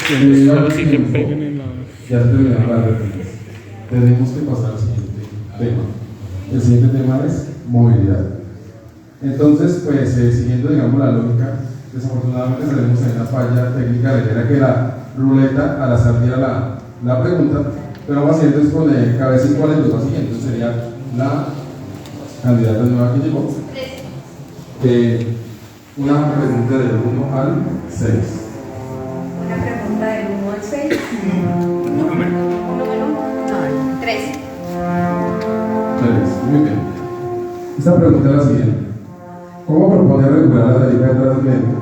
Así que peguen en la... Ya terminaron las referencias. Tenemos que pasar al siguiente tema. El siguiente tema es movilidad. Entonces, pues, siguiendo, digamos, la lógica, desafortunadamente salimos en una falla técnica de era que la ruleta al azar diera la pregunta, pero vamos haciendo es con cabeza cuál es lo siguiente. Entonces sería la candidata nueva que llegó. Una pregunta del 1 al 6. Una pregunta del 1 al 6. Número 3. 3. Muy bien. Esta pregunta es la siguiente. ¿Cómo propone regular la tarifa de Transmilenio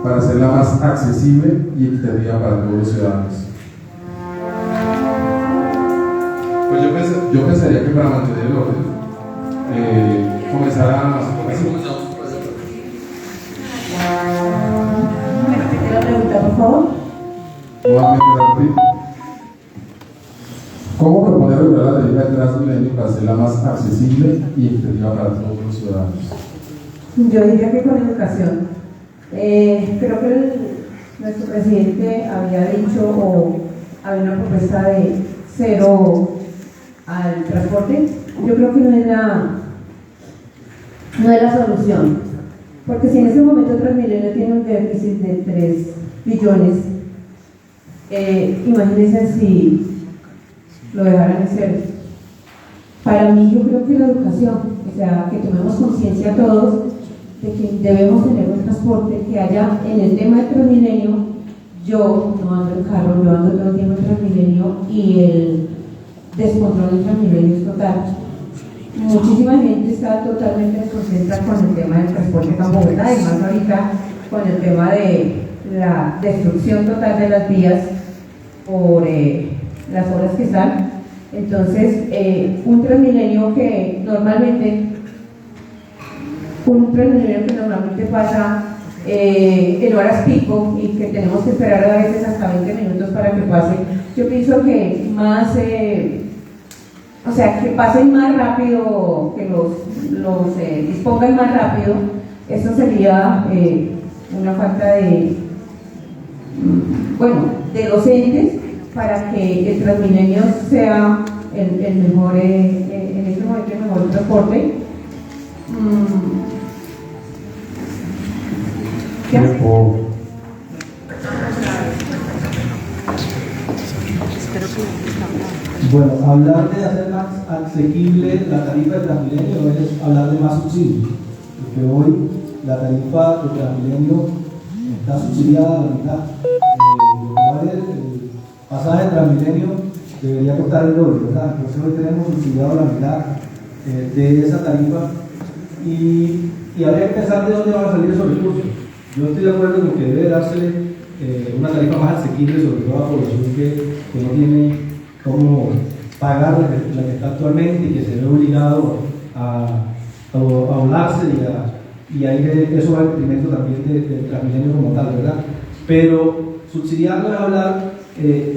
para hacerla más accesible y equitativa para todos los ciudadanos? Pues yo pensaría que para mantener el orden, comenzara a... ¿Me repite la pregunta, por favor? Nuevamente la repito. ¿Cómo propone regular la tarifa de Transmilenio para hacerla más accesible y equitativa para todos los ciudadanos? Yo diría que con educación. Creo que nuestro presidente había dicho o había una propuesta de 0 al transporte. Yo creo que no es la solución, porque si en ese momento Transmilenio tiene un déficit de 3 billones, imagínense si lo dejaran en 0. Para mí, yo creo que la educación, o sea, que tomemos conciencia todos de que debemos tener un transporte que haya en el tema del Transmilenio. Yo no ando en carro, yo ando todo el tiempo en Transmilenio y el descontrol en Transmilenio es total. Muchísima gente está totalmente desconcentrada con el tema del transporte acá en Bogotá, y más ahorita con el tema de la destrucción total de las vías por las horas que están. Entonces, un Transmilenio que normalmente pasa en horas pico y que tenemos que esperar a veces hasta 20 minutos para que pase. Yo pienso que más, o sea, que pasen más rápido, que los dispongan más rápido. Eso sería una falta de, de docentes para que el Transmilenio sea el mejor, en este momento el mejor transporte. Tiempo. Bueno, hablar de hacer más asequible la tarifa de Transmilenio es hablar de más subsidio, porque hoy la tarifa de Transmilenio está subsidiada a la mitad. El pasaje de Transmilenio debería costar el doble, ¿verdad? Entonces hoy tenemos subsidiado la mitad de esa tarifa y habría que pensar de dónde van a salir esos recursos. Yo estoy de acuerdo con que debe darse una tarifa más asequible, sobre todo a la población que no tiene cómo pagar la que está actualmente y que se ve obligado a volarse y ahí eso va en detrimento también del Transmilenio como tal, ¿verdad? Pero subsidiarlo es hablar,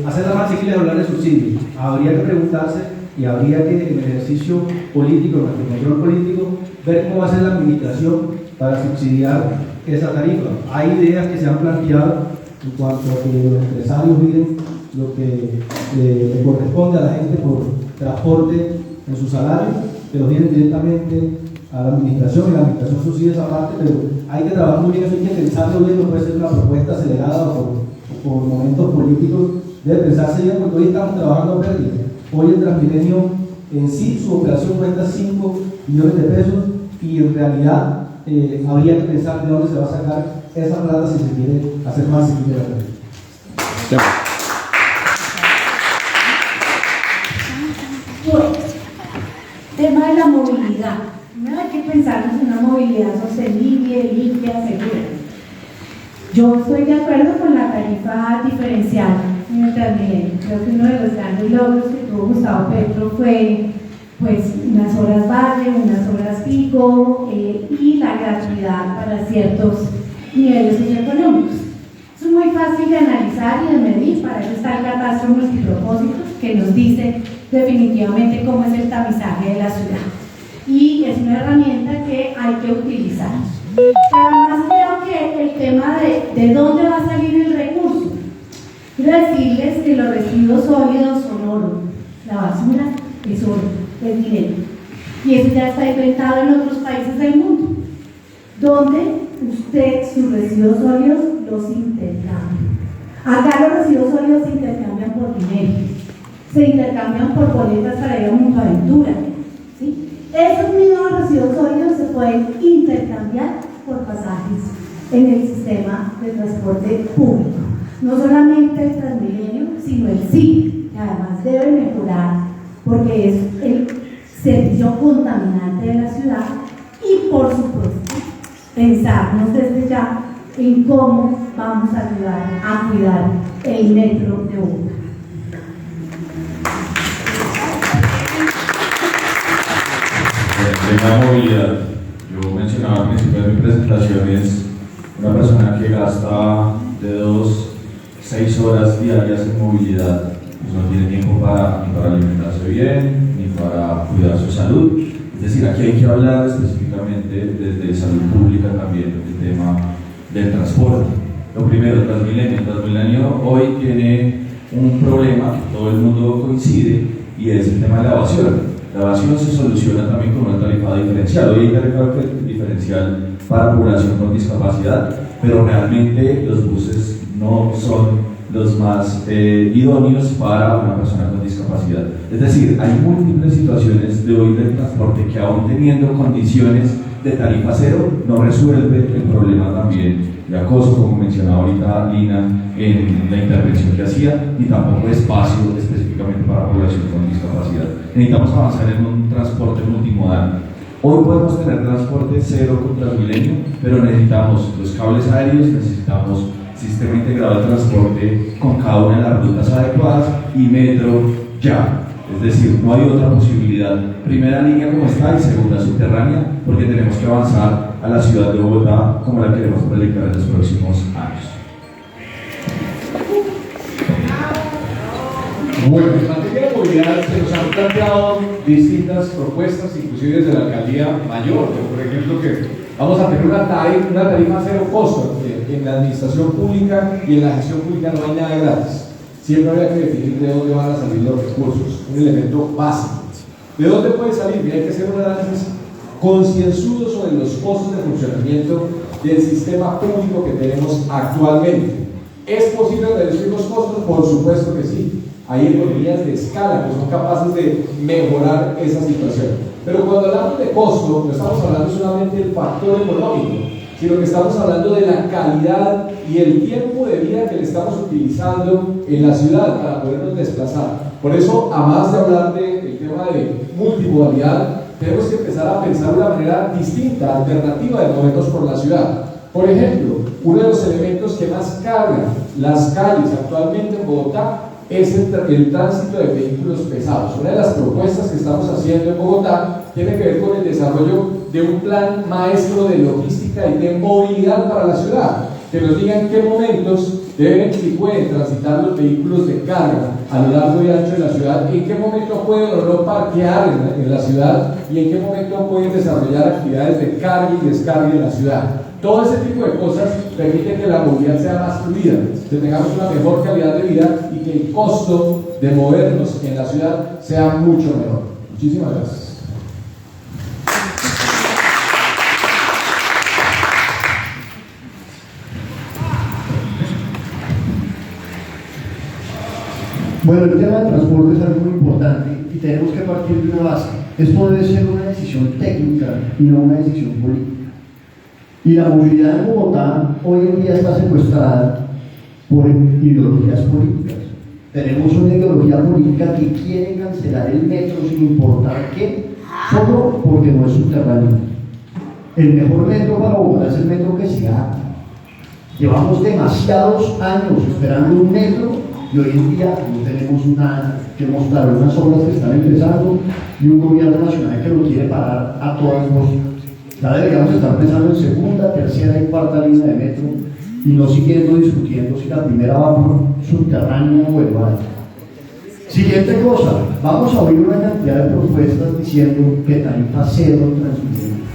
hacerla más asequible es hablar de subsidio. Habría que preguntarse y habría que, en el ejercicio político, en el control político, ver cómo va a ser la administración para subsidiar esa tarifa. Hay ideas que se han planteado en cuanto a que los empresarios miren lo que le corresponde a la gente por transporte en su salario, que lo vienen directamente a la administración, y la administración subsidia esa parte, pero hay que trabajar muy bien eso, hay que pensarlo bien, no puede ser una propuesta acelerada por momentos políticos, debe pensarse bien, porque hoy estamos trabajando a pérdida. Hoy el Transmilenio en sí, su operación cuesta 5 millones de pesos y en realidad habría que pensar de dónde se va a sacar esa plata si se quiere hacer más asequible la tarifa. Tema de la movilidad. No hay que pensar en una movilidad sostenible, limpia, segura. Yo estoy de acuerdo con la tarifa diferencial en el Transmilenio. Creo que uno de los grandes logros que tuvo Gustavo Petro fue pues unas horas valle, unas horas pico y la gratuidad para ciertos niveles socioeconómicos. Eso es muy fácil de analizar y de medir, para eso está el catastro multipropósitos que nos dice definitivamente cómo es el tamizaje de la ciudad. Y es una herramienta que hay que utilizar. Pero además creo que el tema de dónde va a salir el recurso. Quiero decirles que los residuos sólidos son oro, la basura es oro, es dinero. Y eso ya está inventado en otros países del mundo, donde usted sus residuos sólidos los intercambia. Acá los residuos sólidos se intercambian por dinero, se intercambian por boletas para ir a Montaventura, ¿sí? Esos mismos residuos sólidos se pueden intercambiar por pasajes en el sistema de transporte público. No solamente el Transmilenio, sino el SIC, que además debe mejorar porque es el servicio contaminante de la ciudad, y por supuesto pensarnos desde ya en cómo vamos a ayudar a cuidar el metro de Bogotá. En la movilidad, yo mencionaba al principio de mi presentación, es una persona que gasta de 2 a 6 horas diarias en movilidad, pues no tiene tiempo ni para alimentarse bien, ni para cuidar su salud. Es decir, aquí hay que hablar específicamente desde salud pública también del tema del transporte. Lo primero, Transmilenio. Transmilenio hoy tiene un problema que todo el mundo coincide, y es el tema de la evasión. La evasión se soluciona también con una tarifa diferencial. Hoy hay tarifa diferencial para población con discapacidad, pero realmente los buses no son los más idóneos para una persona con discapacidad. Es decir, hay múltiples situaciones de hoy del transporte que, aún teniendo condiciones de tarifa cero, no resuelve el problema también de acoso, como mencionaba ahorita Lina en la intervención que hacía, ni tampoco espacio específicamente para población con discapacidad. Necesitamos avanzar en un transporte multimodal. Hoy podemos tener transporte cero con Transmilenio, pero necesitamos los cables aéreos, necesitamos sistema integrado de transporte con cada una de las rutas adecuadas, y metro ya. Es decir, no hay otra posibilidad. Primera línea como está y segunda subterránea, porque tenemos que avanzar a la ciudad de Bogotá como la queremos proyectar en los próximos años. Bueno, en materia de movilidad se nos han planteado distintas propuestas, inclusive desde la alcaldía mayor, por ejemplo, que vamos a tener una tarifa cero costo. En la administración pública y en la gestión pública no hay nada gratis. Siempre habría que definir de dónde van a salir los recursos, un elemento básico. ¿De dónde puede salir? Y hay que hacer un análisis concienzudo sobre los costos de funcionamiento del sistema público que tenemos actualmente. ¿Es posible reducir los costos? Por supuesto que sí. Hay economías de escala que son capaces de mejorar esa situación. Pero cuando hablamos de costo, no estamos hablando solamente del factor económico, sino que estamos hablando de la calidad y el tiempo de vida que le estamos utilizando en la ciudad para podernos desplazar. Por eso, a más de hablar del tema de multimodalidad, tenemos que empezar a pensar de una manera distinta, alternativa de movernos por la ciudad. Por ejemplo, uno de los elementos que más cargan las calles actualmente en Bogotá es el tránsito de vehículos pesados. Una de las propuestas que estamos haciendo en Bogotá tiene que ver con el desarrollo de un plan maestro de logística y de movilidad para la ciudad, que nos diga en qué momentos deben y pueden transitar los vehículos de carga a lo largo y ancho de la ciudad, en qué momento pueden o no parquear en la ciudad, y en qué momento pueden desarrollar actividades de carga y descarga en la ciudad. Todo ese tipo de cosas permiten que la movilidad sea más fluida, que tengamos una mejor calidad de vida y que el costo de movernos en la ciudad sea mucho menor. Muchísimas gracias. Bueno, el tema del transporte es algo muy importante y tenemos que partir de una base. Esto debe ser una decisión técnica y no una decisión política. Y la movilidad en Bogotá hoy en día está secuestrada por ideologías políticas. Tenemos una ideología política que quiere cancelar el metro sin importar qué, solo porque no es subterráneo. El mejor metro para Bogotá es el metro que se haga. Llevamos demasiados años esperando un metro y hoy en día no tenemos nada que mostrar, unas obras que están empezando y un gobierno nacional que lo quiere parar a todas costas. Ya deberíamos estar pensando en segunda, tercera y cuarta línea de metro y no siguiendo discutiendo si la primera va por subterránea o elevada. Siguiente cosa, vamos a oír una cantidad de propuestas diciendo que tarifa cero en Transmilenio.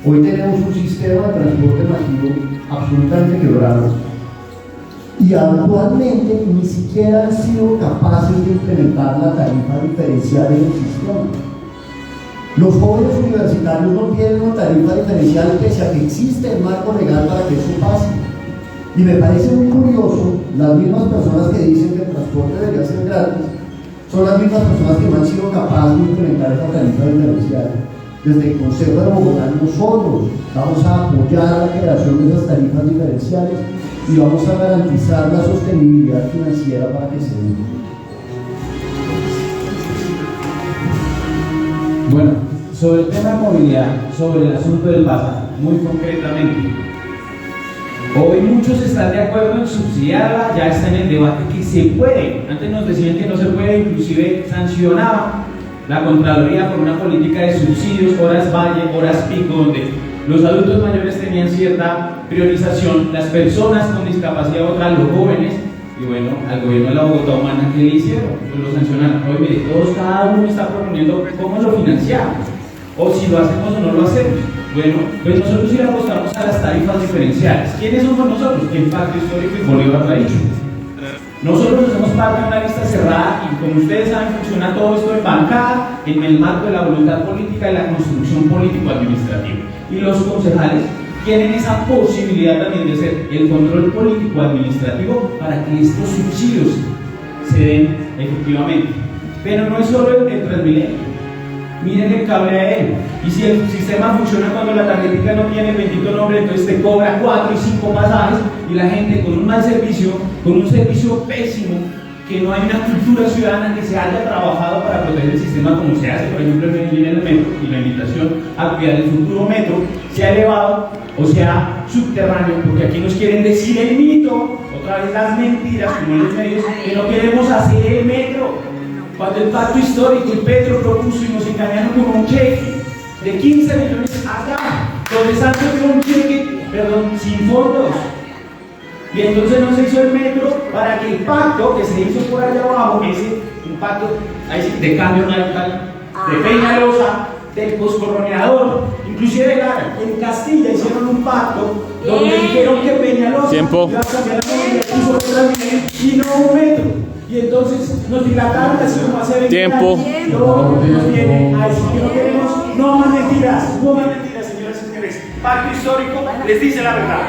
Hoy tenemos un sistema de transporte masivo absolutamente quebrado. y actualmente ni siquiera han sido capaces de implementar la tarifa diferencial en el sistema. Los jóvenes universitarios no tienen una tarifa diferencial pese a que existe el marco legal para que eso pase. Y me parece muy curioso, las mismas personas que dicen que el transporte debería ser gratis son las mismas personas que no han sido capaces de implementar esa tarifa diferencial. Desde el Consejo de Bogotá nosotros vamos a apoyar la creación de esas tarifas diferenciales y vamos a garantizar la sostenibilidad financiera para que se den. Bueno, sobre el tema de movilidad, sobre el asunto del pasaje, muy concretamente. Hoy muchos están de acuerdo en subsidiarla, ya está en el debate que se puede. Antes nos decían que no se puede, inclusive sancionaba la Contraloría por una política de subsidios, horas valle, horas pico, donde los adultos mayores tenían cierta priorización, las personas con discapacidad otras, los jóvenes, y bueno, al gobierno de la Bogotá Humana, ¿qué le hicieron? Pues lo sancionaron. Hoy mire, todos, cada uno está proponiendo cómo lo financiamos, o si lo hacemos o no lo hacemos. Bueno, pues nosotros sí le apostamos a las tarifas diferenciales. ¿Quiénes somos nosotros? El Pacto Histórico y Bolívar lo ha dicho. Nosotros hacemos parte de una lista cerrada y como ustedes saben funciona todo esto en bancada en el marco de la voluntad política y la construcción político-administrativa. Y los concejales tienen esa posibilidad también de hacer el control político-administrativo para que estos subsidios se den efectivamente. Pero no es solo el Transmilenio. Miren el cable aéreo. Y si el sistema funciona cuando la tarjetita no tiene el bendito nombre, entonces te cobra 4 y 5 pasajes y la gente con un mal servicio, con un servicio pésimo, que no hay una cultura ciudadana que se haya trabajado para proteger el sistema como se hace, por ejemplo, en Medellín en el metro, y la invitación a cuidar el futuro metro, se ha elevado o sea subterráneo, porque aquí nos quieren decir el mito, otra vez las mentiras, como en los medios, que no queremos hacer el metro. Cuando el Pacto Histórico y Petro propuso y nos engañaron con un cheque de 15 millones acá, donde Santos dio un cheque, perdón, sin fondos. Y entonces no se hizo el metro para que el pacto que se hizo por allá abajo, ese un pacto de cambio radical, de Peñalosa, del Coscorroneador, inclusive de Lara, en Castilla hicieron un pacto donde dijeron que Peñalosa iba a cambiar la movilidad y no un metro. Y entonces nos dilataron así como hace 20 años. Luego nos vienen a decir que no queremos, no más mentiras, señoras y señores. Pacto Histórico les dice la verdad.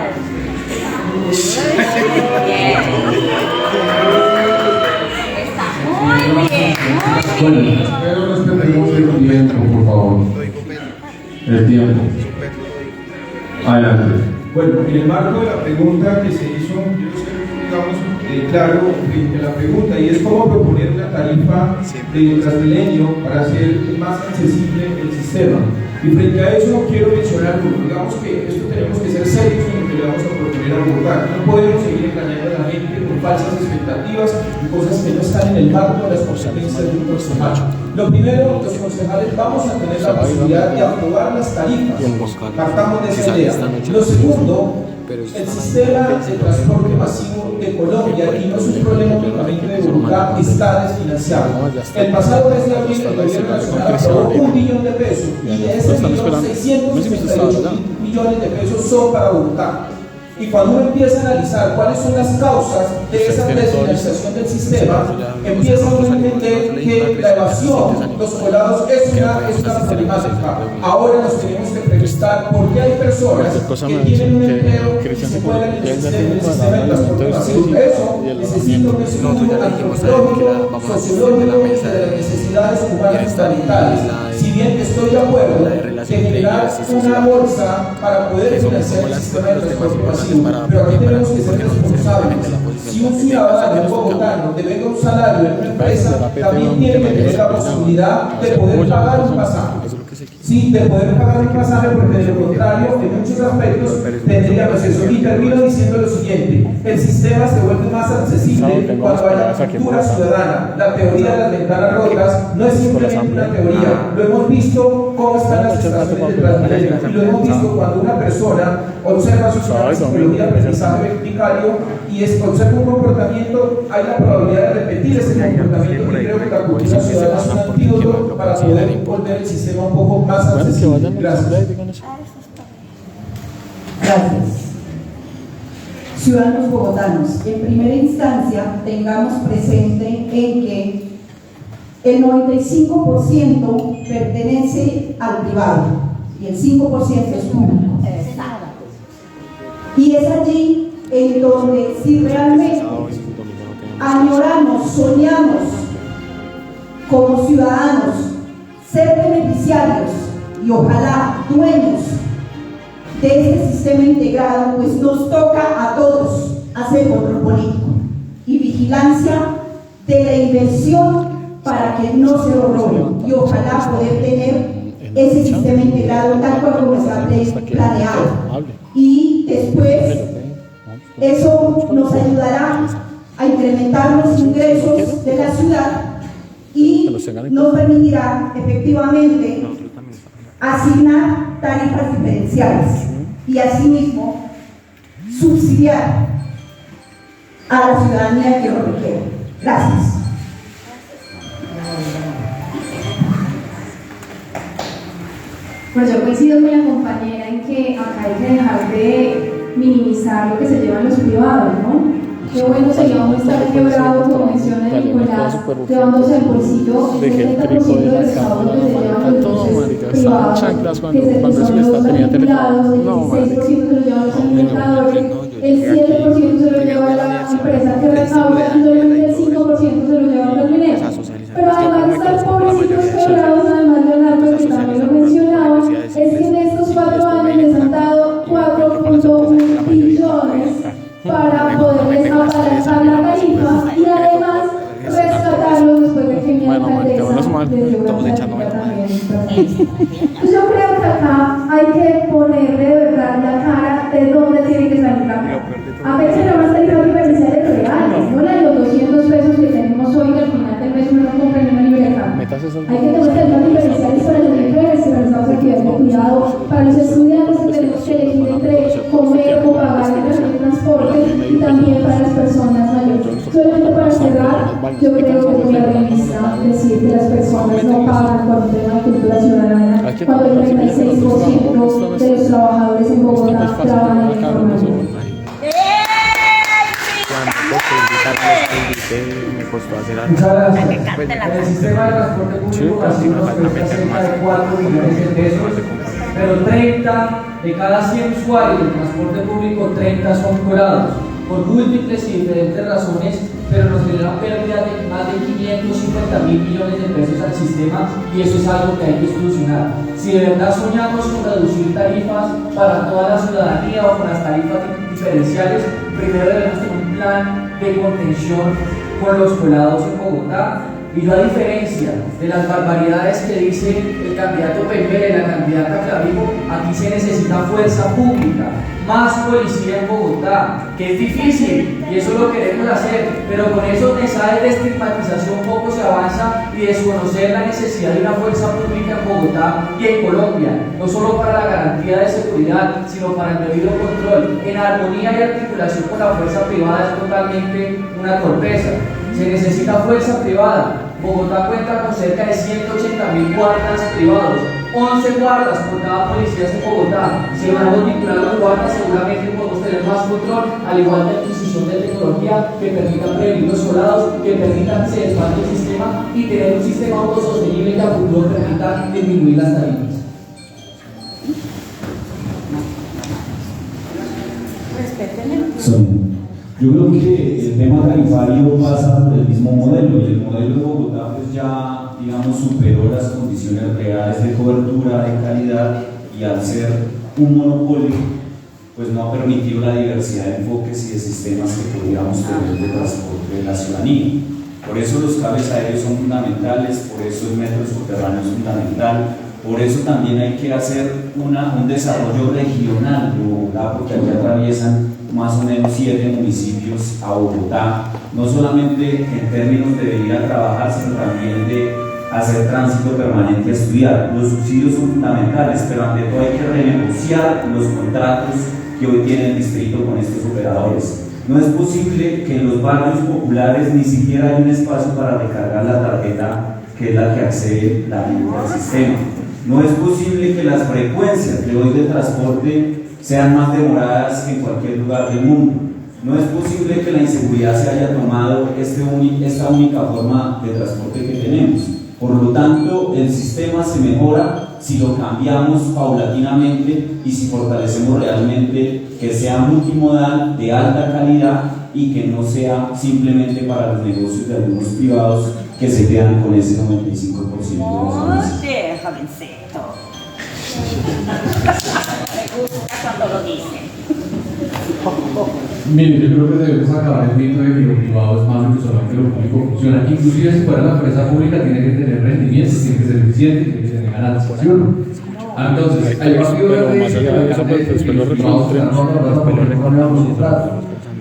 Muy bien. Pero respetemos el tiempo, por favor. El tiempo. Adelante. Bueno, en el marco de la pregunta que se hizo, yo sé, digamos, claro, frente a la pregunta, y es cómo proponer una tarifa de Transmilenio para hacer más accesible el sistema. Y frente a eso quiero mencionar uno, digamos que esto tenemos que ser serios en lo que le vamos a proponer a Bogotá. No podemos seguir engañando a la gente con falsas expectativas y cosas que no están en el marco de las competencias de un concejal. Lo primero, los concejales vamos a tener la posibilidad de aprobar las tarifas. Partamos de esa idea. Lo segundo, el sistema de transporte masivo de Colombia, y no es un problema únicamente de Bogotá, está desfinanciado. El pasado mes de abril el gobierno nacional aprobó 1 billón de pesos y de ese billón 668 millones de pesos son para Bogotá. Y cuando uno empieza a analizar cuáles son las causas de esa desfinanciación del sistema, empieza uno a entender que la evasión, los colados, es una problemática. Ahora nos tenemos que preguntar por qué hay personas que tienen un empleo y se cuelan en el sistema de transporte masivo. Eso necesita un estudio antropológico, sociológico de las necesidades humanas fundamentales. Si bien estoy de acuerdo de generar una bolsa para poder financiar el sistema de transporte masivo, pero aquí tenemos que ser responsables. Si un ciudadano bogotano debe un salario en una empresa, también tiene que tener la posibilidad de poder pagar un pasaje. Sí, de poder pagar un pasaje, porque de lo contrario, en muchos aspectos tendríamos eso. Y termino diciendo lo siguiente: el sistema se vuelve más accesible cuando haya cultura ciudadana. La teoría de las ventanas rotas no es simplemente una teoría. Lo hemos visto cómo están las estaciones de Transmilenio, y lo hemos visto cuando una persona observa su psicología, aprendizaje vicario, y observa un comportamiento, hay la probabilidad de repetir ese comportamiento. Y creo que la cultura ciudadana es un antídoto para poder volver el sistema un poco más accesible. Gracias. Gracias. ciudadanos bogotanos, en primera instancia tengamos presente en que el 95% pertenece al privado y el 5% es público. Y es allí en donde si realmente añoramos, soñamos como ciudadanos ser beneficiarios y ojalá dueños de este sistema integrado, pues nos toca a todos hacer control político y vigilancia de la inversión para que no se lo roben y ojalá poder tener ese sistema integrado tal cual como está planeado. Y después eso nos ayudará a incrementar los ingresos de la ciudad y nos permitirá efectivamente asignar tarifas diferenciales y asimismo subsidiar a la ciudadanía que lo requiere. Gracias. Pues yo coincido con la compañera en que acá hay que dejar de minimizar lo que se llevan los privados, ¿no? Qué bueno sería uno estar quebrado, como menciona Nicolás, llevándose el bolsillo el 70% del estado que se llevan los buses privados, que se son los alquilados, el 16% se lo llevan los alimentadores, el 7% se lo lleva la empresa que recauda y solamente el 5% se lo llevan los mineros. Pero además de estar pobrecitos quebrados, además Leonardo, que también lo mencionaba, es que en estos 4 años les han dado 4.1 billones para poderles abalanzar la tarifa y además rescatarlos después de que mi alcaldesa les dio una tarifa también. Entonces yo creo que acá hay que ponerle de verdad la cara de dónde tiene que salir la plata. A veces no las tarifas diferenciales reales, no la de los 200 pesos que tenemos hoy, que al final del mes uno no compra en una librería. Hay que tener tarifas diferenciales para las mujeres, para las actividades de cuidado, para los estudiantes que tenemos que elegir entre comer o pagar el transporte y también para las personas mayores. Solamente para cerrar, yo creo que es muy realista decir que las personas no pagan por un tema de cultura ciudadana cuando el 36% de los trabajadores en Bogotá trabajan en el informal. Muchas gracias. El sistema de transporte público así nos cuesta cerca de 4 millones de pesos, pero 30 de cada 100 usuarios del transporte público, 30 son cobrados por múltiples y diferentes razones, pero nos genera pérdida de más de 550.000 millones de pesos al sistema y eso es algo que hay que solucionar. Si de verdad soñamos con reducir tarifas para toda la ciudadanía o con las tarifas diferenciales, primero debemos tener un plan de contención con los colados en Bogotá. Y yo, a diferencia de las barbaridades que dice el candidato Pember y la candidata Clavijo, aquí se necesita fuerza pública, más policía en Bogotá, que es difícil y eso lo queremos hacer, pero con esos mensajes de estigmatización poco se avanza y desconocer la necesidad de una fuerza pública en Bogotá y en Colombia, no solo para la garantía de seguridad, sino para el debido control, en armonía y articulación con la fuerza privada. Es totalmente una torpeza. Se necesita fuerza privada. Bogotá cuenta con cerca de 180.000 guardas privados, 11 guardas por cada policía en Bogotá. Si van a multiplicar los guardas, seguramente podemos tener más control, al igual que la adquisición de tecnología que permita prevenir los colados, que permitan que se desfalte el sistema y tener un sistema autosostenible que a futuro permita disminuir las tarifas. Yo creo que el tema tarifario pasa por el mismo modelo y el modelo de Bogotá pues ya, digamos, superó las condiciones reales de cobertura, de calidad, y al ser un monopolio pues no ha permitido la diversidad de enfoques y de sistemas que podríamos tener de transporte de la ciudadanía. Por eso los cables aéreos son fundamentales, por eso el metro subterráneo es fundamental, por eso también hay que hacer un desarrollo regional de Bogotá, porque aquí atraviesan más o menos 7 municipios a Bogotá, no solamente en términos de venir a trabajar, sino también de hacer tránsito permanente a estudiar. Los subsidios son fundamentales, pero ante todo hay que renegociar los contratos que hoy tiene el distrito con estos operadores. No es posible que en los barrios populares ni siquiera haya un espacio para recargar la tarjeta, que es la que accede la gente al sistema. No es posible que las frecuencias de hoy de transporte sean más demoradas que en cualquier lugar del mundo. No es posible que la inseguridad se haya tomado esta única forma de transporte que tenemos. Por lo tanto, el sistema se mejora si lo cambiamos paulatinamente y si fortalecemos realmente que sea multimodal, de alta calidad y que no sea simplemente para los negocios de algunos privados que se quedan con ese 95% de las ganancias. Oye, jovencito. Me gusta cuando lo dicen. Mire, yo creo que debemos acabar el mito de que lo privado es malo y que solamente lo público funciona. Inclusive si fuera la empresa pública tiene que tener rendimiento, tiene que ser eficiente, tiene que tener ganancias. ¿Sí o no? Entonces, el partido verde dice que los privados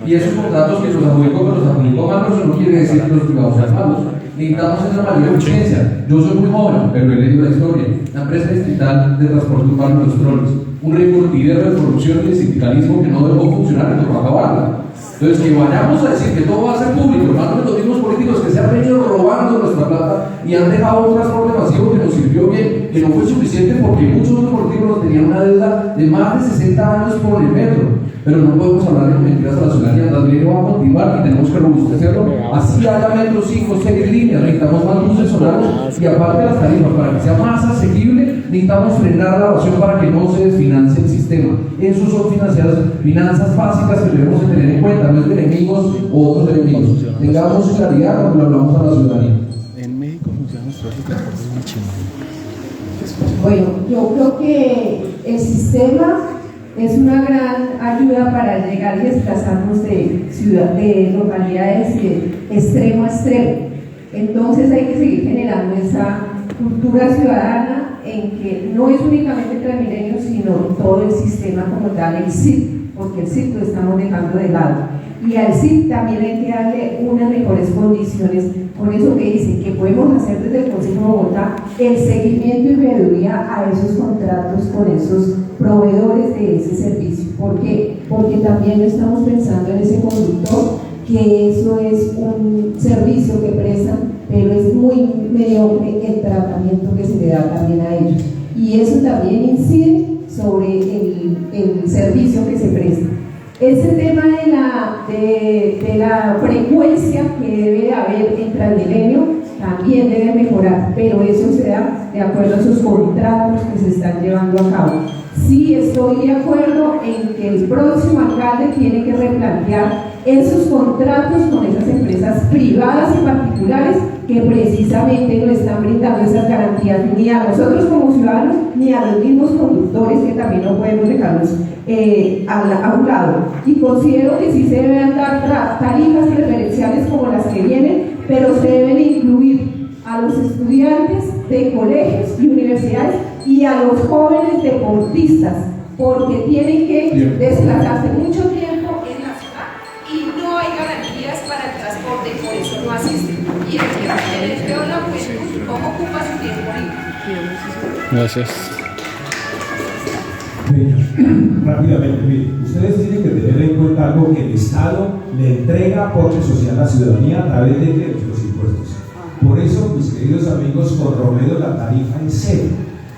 y esos contratos que los adjudicó malos, eso no quiere decir que los privados sean malos. Necesitamos esa mayor eficiencia. Yo soy muy joven, pero he leído la historia. La empresa distrital de transporte urbano de los troles, un recurtidero de corrupción y de sindicalismo que no dejó funcionar y tocó acabarla. Entonces, que vayamos a decir que todo va a ser público, hermanos, los mismos políticos que se han venido robando nuestra plata y han dejado un transporte masivo que nos sirvió bien, que no fue suficiente porque muchos otros políticos nos tenían una deuda de más de 60 años por el metro. Pero no podemos hablar de mentiras a la ciudadanía. Transmilenio va a continuar y tenemos que robustecerlo. Así haya metros, 5, 6 líneas. Necesitamos más buses horarios y aparte de las tarifas, para que sea más asequible, necesitamos frenar la evasión para que no se desfinancie el sistema. Esos son finanzas básicas que debemos tener en cuenta, no es de enemigos o otros enemigos. Tengamos claridad cuando hablamos a la ciudadanía. En México funciona nuestro transporte muy chingón. Bueno, yo creo que el sistema es una gran ayuda para llegar y desplazarnos de localidades de extremo a extremo. Entonces hay que seguir generando esa cultura ciudadana en que no es únicamente Transmilenio, sino todo el sistema como tal, el CIP, porque el CIP lo estamos dejando de lado. Y al CIP también hay que darle unas mejores condiciones, con eso que dicen que podemos hacer desde el Consejo de Bogotá el seguimiento y veeduría a esos contratos con esos proveedores de ese servicio. ¿Por qué? Porque también estamos pensando en ese conductor, que eso es un servicio que prestan, pero es muy mediocre el tratamiento que se le da también a ellos. Y eso también incide sobre el servicio que se presta. Ese tema de la frecuencia que debe haber en Transmilenio también debe mejorar, pero eso se da de acuerdo a esos contratos que se están llevando a cabo. Sí estoy de acuerdo en que el próximo alcalde tiene que replantear esos contratos con esas empresas privadas y particulares que precisamente no están brindando esas garantías ni a nosotros como ciudadanos ni a los mismos conductores, que también no podemos dejarlos a un lado. Y considero que sí se deben dar tarifas preferenciales como las que vienen, pero se deben incluir a los estudiantes de colegios y universidades y a los jóvenes deportistas, porque tienen que desplazarse mucho tiempo en la ciudad y no hay garantías para el transporte y por eso no asisten. Y el que les veo la juventud, ¿cómo ocupa su tiempo libre? Gracias. Rápidamente, miren, ustedes tienen que tener en cuenta algo que el Estado le entrega aporte social a la ciudadanía a través de los impuestos. Por eso, mis queridos amigos, con Romero la tarifa es cero.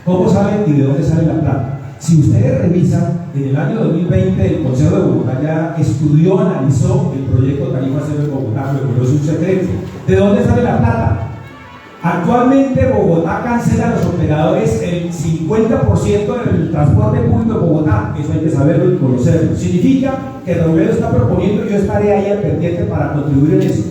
¿Cómo saben y de dónde sale la plata? Si ustedes revisan, en el año 2020 el Consejo de Bogotá ya estudió, analizó el proyecto Tarifa Cero en Bogotá, pero no es un secreto. ¿De dónde sale la plata? Actualmente Bogotá cancela a los operadores el 50% del transporte público de Bogotá. Eso hay que saberlo y conocerlo. Significa que Romero está proponiendo y yo estaré ahí al pendiente para contribuir en eso.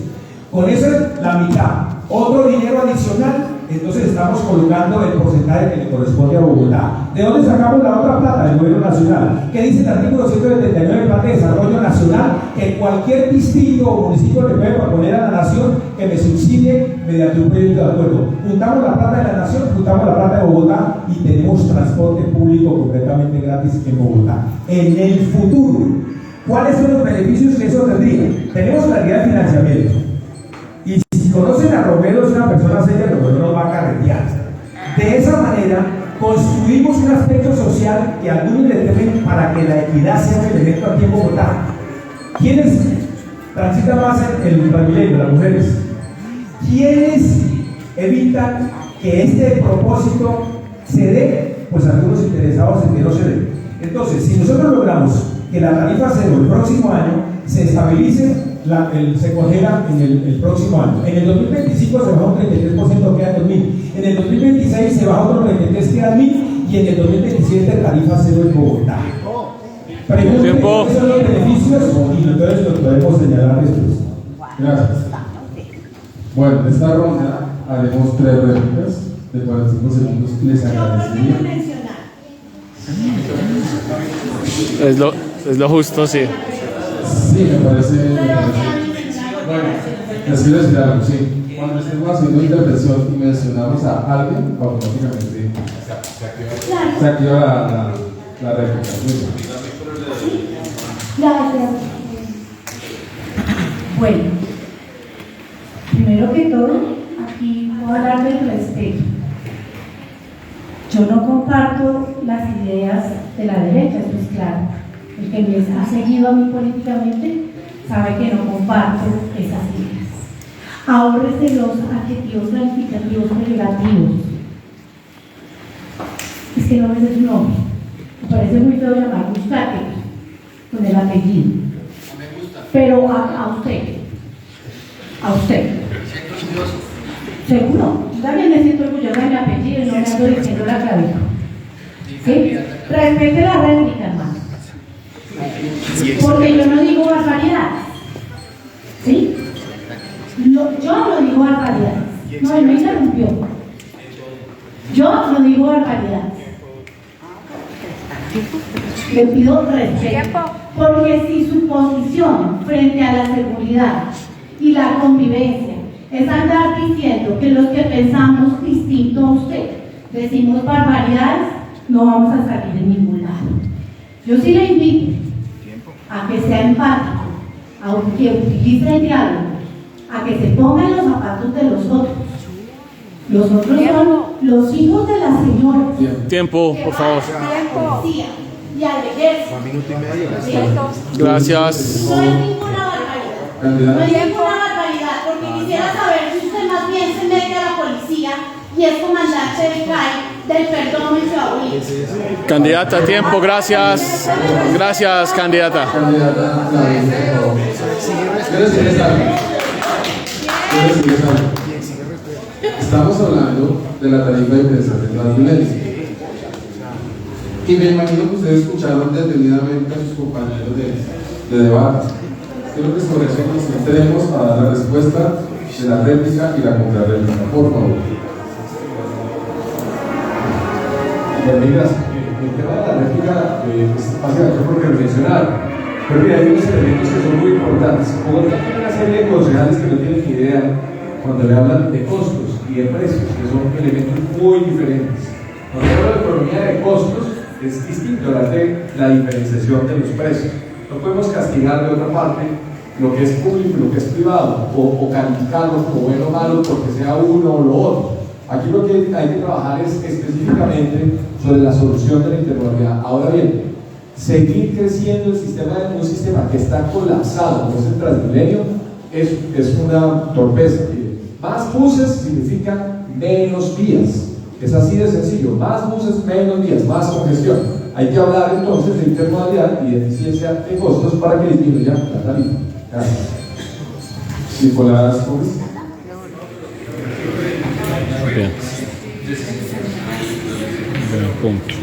Con eso es la mitad. Otro dinero adicional, entonces estamos colocando el porcentaje que le corresponde a Bogotá. ¿De dónde sacamos la otra plata? Del gobierno nacional. ¿Qué dice el artículo 179 del Plan de Desarrollo Nacional? Que cualquier distrito o municipio le puede proponer a la nación que me subsidie mediante un proyecto de acuerdo. Juntamos la plata de la nación, juntamos la plata de Bogotá y tenemos transporte público completamente gratis en Bogotá. En el futuro, ¿cuáles son los beneficios que eso tendría? Tenemos claridad de financiamiento. Y si conocen a Romero, es una persona seria, Romero no va a carretear. De esa manera, construimos un aspecto social que algunos le temen para que la equidad sea un elemento aquí en Bogotá. ¿Quiénes transitan más el Transmilenio? Las mujeres. ¿Quiénes evitan que este propósito se dé? Pues algunos interesados en que no se dé. Entonces, si nosotros logramos que la tarifa cero el próximo año se estabilice, se congela en el próximo año. En el 2025 se baja un 33%, quedan 2.000. En el 2026 se baja otro 33%, quedan 1.000. Y en el 2027 tarifa cero en Bogotá. Primero, esos son los beneficios y entonces los podemos señalar después. Gracias. Bueno, en esta ronda haremos 3 réplicas de 45 segundos. Les agradecería. Es lo justo, sí. Sí, me parece. Bueno, les quiero decir algo, sí. Cuando estemos haciendo intervención y mencionamos a alguien, automáticamente se activa la réplica. Gracias. Bueno, primero que todo, aquí voy a hablar del respeto. Yo no comparto las ideas de la derecha, eso es claro. El que me ha seguido a mí políticamente sabe que no comparto esas ideas. Ahórrese los adjetivos calificativos peyorativos. Es que no me sé su nombre. Me parece muy feo llamar Buscate con el apellido. Pero a usted. A usted. ¿Seguro? También me siento orgullosa de mi apellido y no me ando diciendo la clavícula. ¿Sí? Respete la réplica, hermano. Porque yo no digo barbaridades. ¿Sí? Yo no digo barbaridades. No, él me interrumpió. Yo no digo barbaridades. Le pido respeto. Porque si su posición frente a la seguridad y la convivencia es andar diciendo que los que pensamos distinto a usted decimos barbaridades, no vamos a salir en ningún lado. Yo sí le invito a que sea empático, a que utilice el diálogo, a que se ponga en los zapatos de los otros. Los otros son los hijos de la señora. Tiempo, por favor. Y al ejército. Gracias. No es ninguna barbaridad. No es ninguna barbaridad, porque quisiera saber si usted más bien se mete a la policía y es comandante del CAI del perdón en Ciudad. Candidata, tiempo, gracias. Gracias, candidata. Estamos hablando de la tarifa de ingresos de Transmilenio. Y me imagino que ustedes escucharon detenidamente a sus compañeros de debate. Creo que sobre eso nos centremos a dar la respuesta de la réplica y la contrarréplica, por favor. El tema de la réplica es básicamente porque lo mencionaron. Pero mira, hay unos elementos que son muy importantes. Bogotá tiene una serie de concejales que no tienen ni idea cuando le hablan de costos y de precios, que son elementos muy diferentes. Cuando se habla de economía de costos, es distinto hablar de la diferenciación de los precios. No podemos castigar de otra parte lo que es público y lo que es privado, o calificarlo como bueno o malo porque sea uno o lo otro. Aquí lo que hay que trabajar es específicamente sobre la solución de la intermodalidad. Ahora bien, seguir creciendo el sistema de un sistema que está colapsado, como es el Transmilenio, es una torpeza. Más buses significa menos vías. Es así de sencillo, más buses, menos vías, más congestión. Hay que hablar entonces de intermodalidad y de eficiencia de costos para que disminuya la tarifa. Gracias. Nicolás Gómez. Bien. Punto.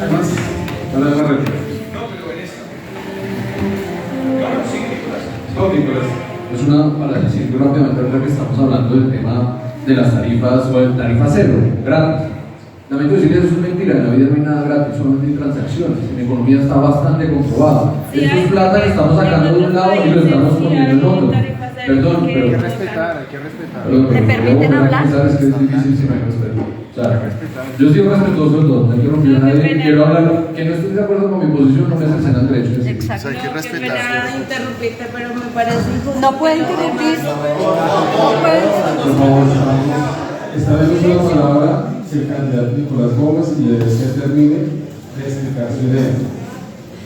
Además, no le hago réplica. Es para decir rápidamente que estamos hablando del tema de las tarifas o de tarifa cero, gratis. Lamento decirles, eso es mentira, en la vida no hay nada gratis, solamente hay transacciones. En la economía está bastante comprobado. Esto es plata que estamos sacando de un lado y lo estamos poniendo en otro. Perdón, pero... Hay que respetar. ¿Te permiten hablar? Sabes que es difícil si no hay respeto. O sea, yo soy respetuoso de todo, no hay que romper a nadie, quiero hablar, que no estoy de acuerdo con mi posición, no me cercenan derechos. Exacto. Hay que respetar. No interrumpirte, pero me parece injusto. No puede interrumpir. Por favor, esta vez uso la palabra el candidato Nicolás Gómez y le deseo que termine de explicar su idea.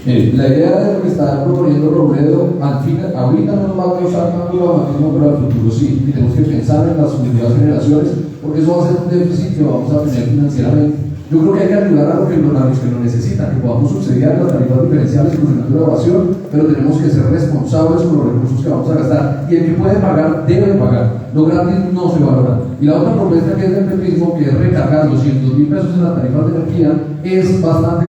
Mire, la idea de lo que está proponiendo Robledo, ahorita no nos va a causar tanto dramatismo, pero al futuro sí. Y tenemos que pensar en las futuras generaciones, porque eso va a ser un déficit que vamos a tener financieramente. Yo creo que hay que ayudar a los que lo necesitan, que podamos subsidiar las tarifas diferenciales con la graduación, pero tenemos que ser responsables con los recursos que vamos a gastar. Y el que puede pagar, debe pagar. Lo gratis no se valora. Y la otra propuesta que es del petismo, que es recargar 200.000 pesos en las tarifas de energía, es bastante.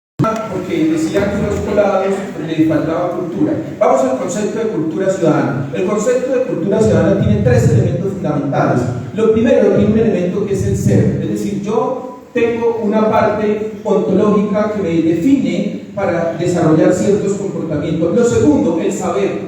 Porque decían que los colados les faltaba cultura. Vamos al concepto de cultura ciudadana. El concepto de cultura ciudadana tiene tres elementos fundamentales. Lo primero tiene un elemento que es el ser, es decir, yo tengo una parte ontológica que me define para desarrollar ciertos comportamientos. Lo segundo, el saber.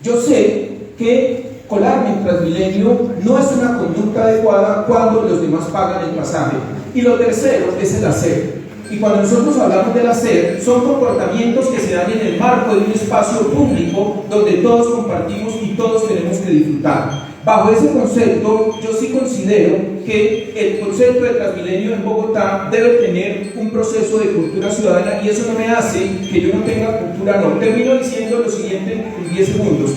Yo sé que colarme en Transmilenio no es una conducta adecuada cuando los demás pagan el pasaje. Y lo tercero es el hacer. Y cuando nosotros hablamos del hacer, son comportamientos que se dan en el marco de un espacio público donde todos compartimos y todos tenemos que disfrutar. Bajo ese concepto, yo sí considero que el concepto de Transmilenio en Bogotá debe tener un proceso de cultura ciudadana y eso no me hace que yo no tenga cultura, no. Termino diciendo lo siguiente en 10 segundos.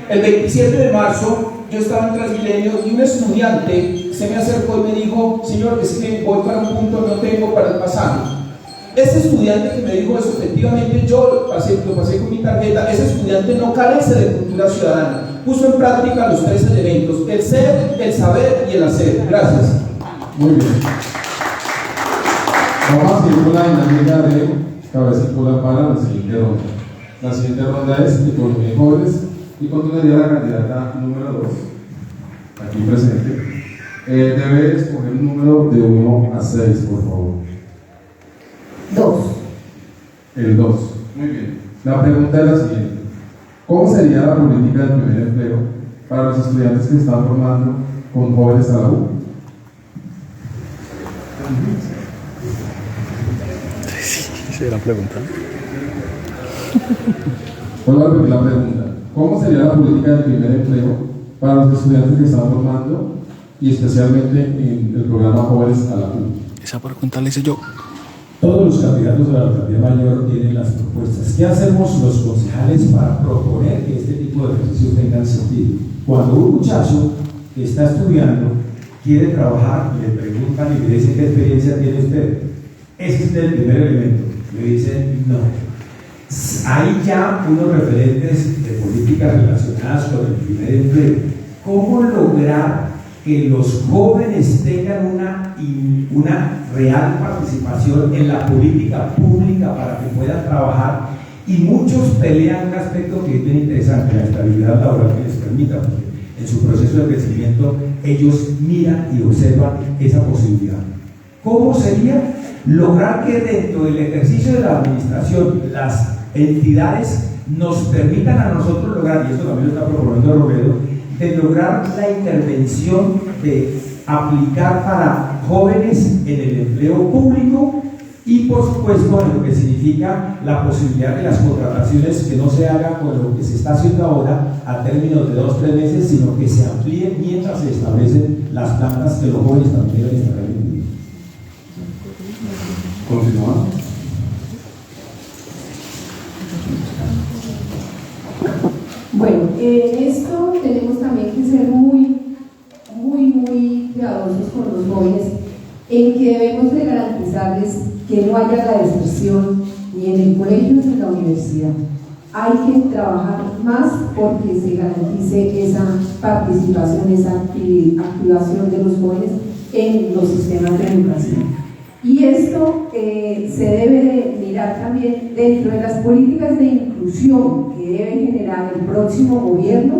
El 27 de marzo yo estaba en Transmilenio y un estudiante se me acercó y me dijo: señor, es que voy para un punto, no tengo para el pasaje. Ese estudiante que me dijo eso, efectivamente yo lo pasé con mi tarjeta. Ese estudiante no carece de cultura ciudadana. Puso en práctica los tres elementos: el ser, el saber y el hacer. Gracias. Muy bien. Vamos a seguir con la dinámica de cabecita para la siguiente ronda. La siguiente ronda es economía y jóvenes y continuaría la candidata número 2, aquí presente. Debe escoger un número de 1 a 6, por favor. 2. El 2. Muy bien. La pregunta es la siguiente: ¿cómo sería la política del primer empleo para los estudiantes que se están formando con jóvenes a la U? Sí, la pregunta. Vuelvo a repetir la pregunta: ¿cómo sería la política del primer empleo para los estudiantes que se están formando y especialmente en el programa Jóvenes a la U? Esa pregunta la hice yo. Todos los candidatos a la alcaldía mayor tienen las propuestas. ¿Qué hacemos los concejales para proponer que este tipo de ejercicios tengan sentido? Cuando un muchacho que está estudiando quiere trabajar, le preguntan y le dicen: ¿qué experiencia tiene usted? Ese es el primer elemento. Le dicen: no. Hay ya unos referentes de políticas relacionadas con el primer empleo. ¿Cómo lograr que los jóvenes tengan una real participación en la política pública para que puedan trabajar? Y muchos pelean un aspecto que es bien interesante: la estabilidad laboral que les permita, porque en su proceso de crecimiento ellos miran y observan esa posibilidad. ¿Cómo sería lograr que dentro del ejercicio de la administración las entidades nos permitan a nosotros lograr, y esto también lo está proponiendo Robledo, de lograr la intervención de aplicar para jóvenes en el empleo público y por supuesto en lo que significa la posibilidad de las contrataciones que no se haga con lo que se está haciendo ahora a términos de 2 o 3 meses, sino que se amplíen mientras se establecen las plantas que los jóvenes también deben estar vendiendo. Continuamos. Bueno, en esto tenemos también que ser muy cuidadosos con los jóvenes, en que debemos de garantizarles que no haya la deserción ni en el colegio ni en la universidad. Hay que trabajar más porque se garantice esa participación, esa activación de los jóvenes en los sistemas de educación. Y esto se debe de mirar también dentro de las políticas de inclusión que debe generar el próximo gobierno,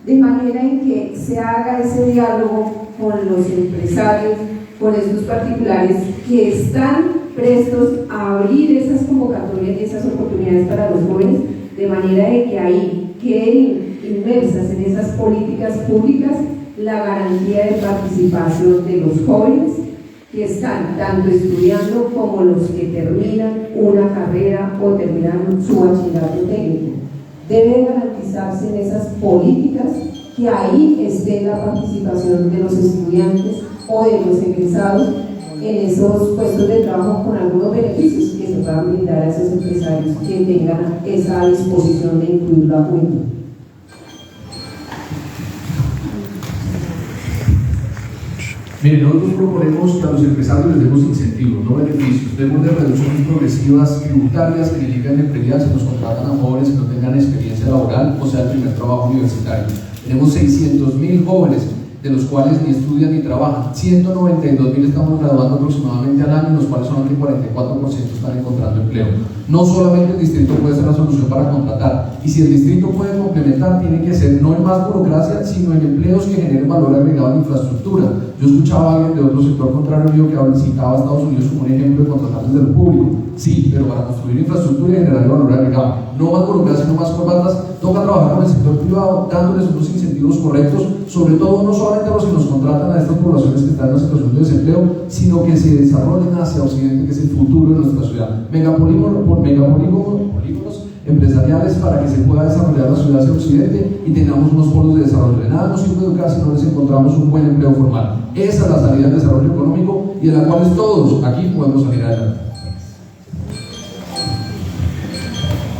de manera en que se haga ese diálogo con los empresarios, con estos particulares que están prestos a abrir esas convocatorias y esas oportunidades para los jóvenes, de manera de que ahí queden inmersas en esas políticas públicas la garantía de participación de los jóvenes que están tanto estudiando como los que terminan una carrera o terminan su bachillerato técnico. Debe garantizarse en esas políticas que ahí esté la participación de los estudiantes o de los egresados en esos puestos de trabajo con algunos beneficios que se puedan brindar a esos empresarios que tengan esa disposición de incluir la juventud. Mire, nosotros proponemos que a los empresarios les demos incentivos, no beneficios, demos de reducciones progresivas tributarias que limitan la empleabilidad si nos contratan a jóvenes que no tengan experiencia laboral o sea el primer trabajo universitario. Tenemos 600.000 jóvenes, de los cuales ni estudian ni trabajan. 192.000 estamos graduando aproximadamente al año, los cuales solamente el 44% están encontrando empleo. No solamente el distrito puede ser la solución para contratar, y si el distrito puede complementar, tiene que ser no en más burocracia, sino en empleos que generen valor agregado en infraestructura. Yo escuchaba a alguien de otro sector contrario mío que citaba a Estados Unidos como un ejemplo de contratar desde lo público. Sí, pero para construir infraestructura y generar valor agregado. No más burocracia, no más corbatas. Toca trabajar con el sector privado, dándoles unos incentivos correctos, sobre todo no solamente a los que nos contratan a estas poblaciones que están en una situación de desempleo, sino que se desarrollen hacia Occidente, que es el futuro de nuestra ciudad. Megapolígonos empresariales para que se pueda desarrollar la ciudad hacia Occidente y tengamos unos polos de desarrollo. De nada nos sirve educar si no les encontramos un buen empleo formal. Esa es la salida del desarrollo económico y en la cual todos aquí podemos salir adelante.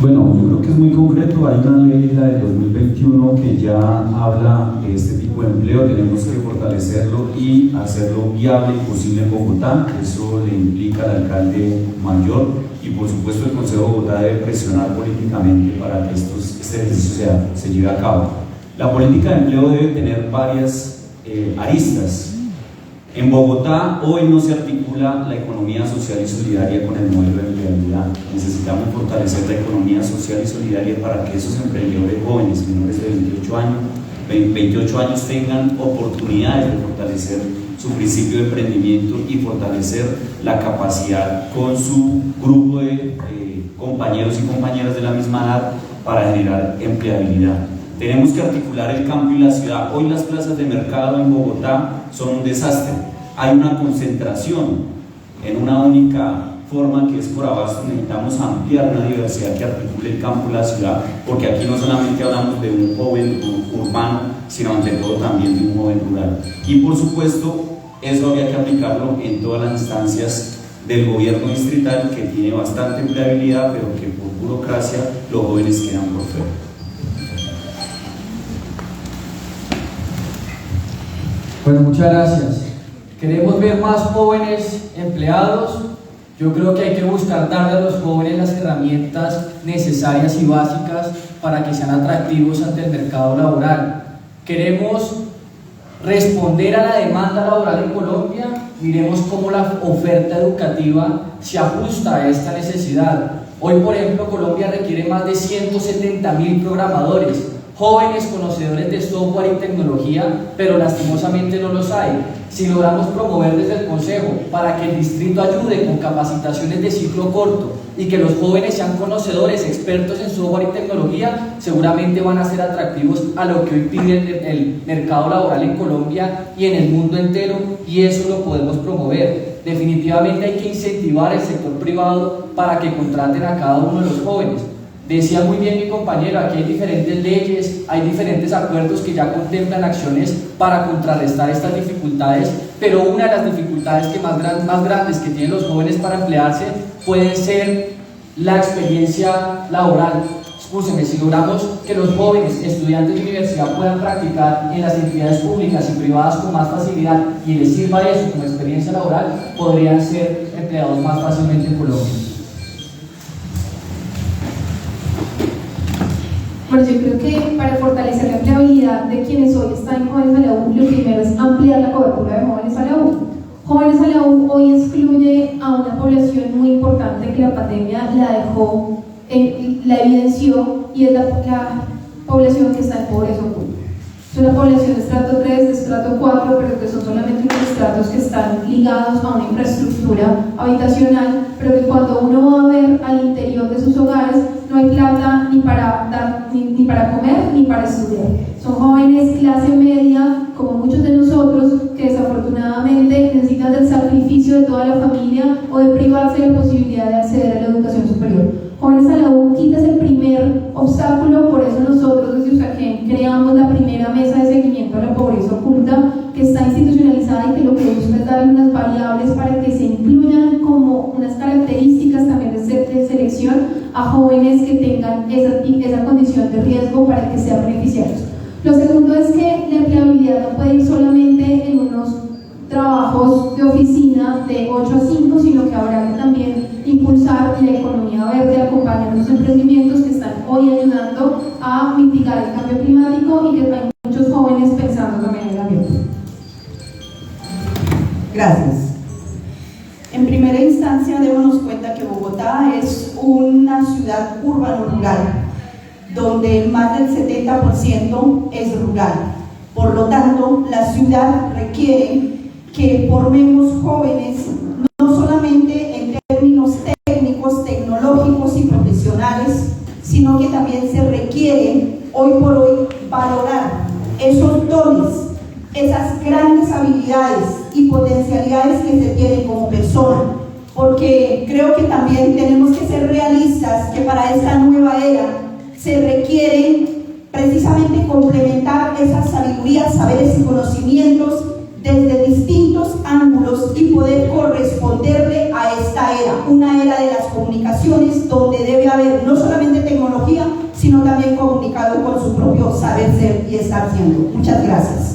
Bueno, yo creo que es muy concreto. Hay una ley, la del 2021, que ya habla de este tipo de empleo. Tenemos que fortalecerlo y hacerlo viable y posible en Bogotá. Eso le implica al alcalde mayor y por supuesto el Consejo de Bogotá debe presionar políticamente para que este ejercicio se lleve a cabo. La política de empleo debe tener varias aristas. En Bogotá hoy no se articula la economía social y solidaria con el modelo de empleabilidad. Necesitamos fortalecer la economía social y solidaria para que esos emprendedores jóvenes menores de 28 años tengan oportunidades de fortalecer su principio de emprendimiento y fortalecer la capacidad con su grupo de compañeros y compañeras de la misma edad para generar empleabilidad. Tenemos que articular el campo y la ciudad. Hoy las plazas de mercado en Bogotá son un desastre. Hay una concentración en una única forma que es por abasto. Necesitamos ampliar una diversidad que articule el campo y la ciudad, porque aquí no solamente hablamos de un joven urbano, sino ante todo también de un joven rural. Y por supuesto, eso habría que aplicarlo en todas las instancias del gobierno distrital, que tiene bastante empleabilidad, pero que por burocracia los jóvenes quedan por fuera. Bueno, muchas gracias. Queremos ver más jóvenes empleados. Yo creo que hay que buscar darle a los jóvenes las herramientas necesarias y básicas para que sean atractivos ante el mercado laboral. Queremos responder a la demanda laboral en Colombia. Miremos cómo la oferta educativa se ajusta a esta necesidad. Hoy, por ejemplo, Colombia requiere más de 170.000 programadores, jóvenes conocedores de software y tecnología, pero lastimosamente no los hay. Si logramos promover desde el Consejo para que el distrito ayude con capacitaciones de ciclo corto y que los jóvenes sean conocedores, expertos en software y tecnología, seguramente van a ser atractivos a lo que hoy pide el mercado laboral en Colombia y en el mundo entero, y eso lo podemos promover. Definitivamente hay que incentivar el sector privado para que contraten a cada uno de los jóvenes. Decía muy bien mi compañero, aquí hay diferentes leyes, hay diferentes acuerdos que ya contemplan acciones para contrarrestar estas dificultades, pero una de las dificultades que más grandes que tienen los jóvenes para emplearse pueden ser la experiencia laboral. Escúcheme, si logramos que los jóvenes estudiantes de universidad puedan practicar en las entidades públicas y privadas con más facilidad y les sirva eso como experiencia laboral, podrían ser empleados más fácilmente en Colombia. Bueno, yo creo que para fortalecer la empleabilidad de quienes hoy están en Jóvenes a la U, lo primero es ampliar la cobertura de Jóvenes a la U. Jóvenes a la U hoy excluye a una población muy importante que la pandemia la dejó, la evidenció, y es la población que está en pobreza oculta. Es una población de estrato 3, de estrato 4, pero que son solamente unos estratos que están ligados a una infraestructura habitacional, pero que cuando uno va a ver al interior de sus hogares no hay plata ni para comer ni para estudiar. Son jóvenes clase media, como muchos de nosotros, que desafortunadamente necesitan del sacrificio de toda la familia o de privarse de la posibilidad de acceder a la educación superior. Jóvenes a la U quita el primer obstáculo, por eso nosotros desde USAGEN creamos la primera mesa de seguimiento a la pobreza oculta, que está institucionalizada y que lo que busca es darle unas variables para que se incluyan como unas características también de selección a jóvenes que tengan esa condición de riesgo para que sean beneficiarios. Lo segundo es que la empleabilidad no puede ir solamente en unos trabajos de oficina de 8 a 5, sino que habrá que también impulsar la economía verde, acompañar los emprendimientos que están hoy ayudando a mitigar el cambio climático y que hay muchos jóvenes pensando también en el ambiente. Gracias. En primera instancia, démonos cuenta que Bogotá es una ciudad urbano-rural, donde más del 70% es rural. Por lo tanto, la ciudad requiere que formemos jóvenes, no solamente en términos técnicos, tecnológicos y profesionales, sino que también se requiere, hoy por hoy, valorar esos dones, esas grandes habilidades y potencialidades que se tienen como persona, porque creo que también tenemos que ser realistas que para esta nueva era se requiere precisamente complementar esas sabidurías, saberes y conocimientos desde distintos ángulos y poder corresponderle a esta era, una era de las comunicaciones donde debe haber no solamente tecnología, sino también comunicado con su propio saber ser y estar siendo. Muchas gracias.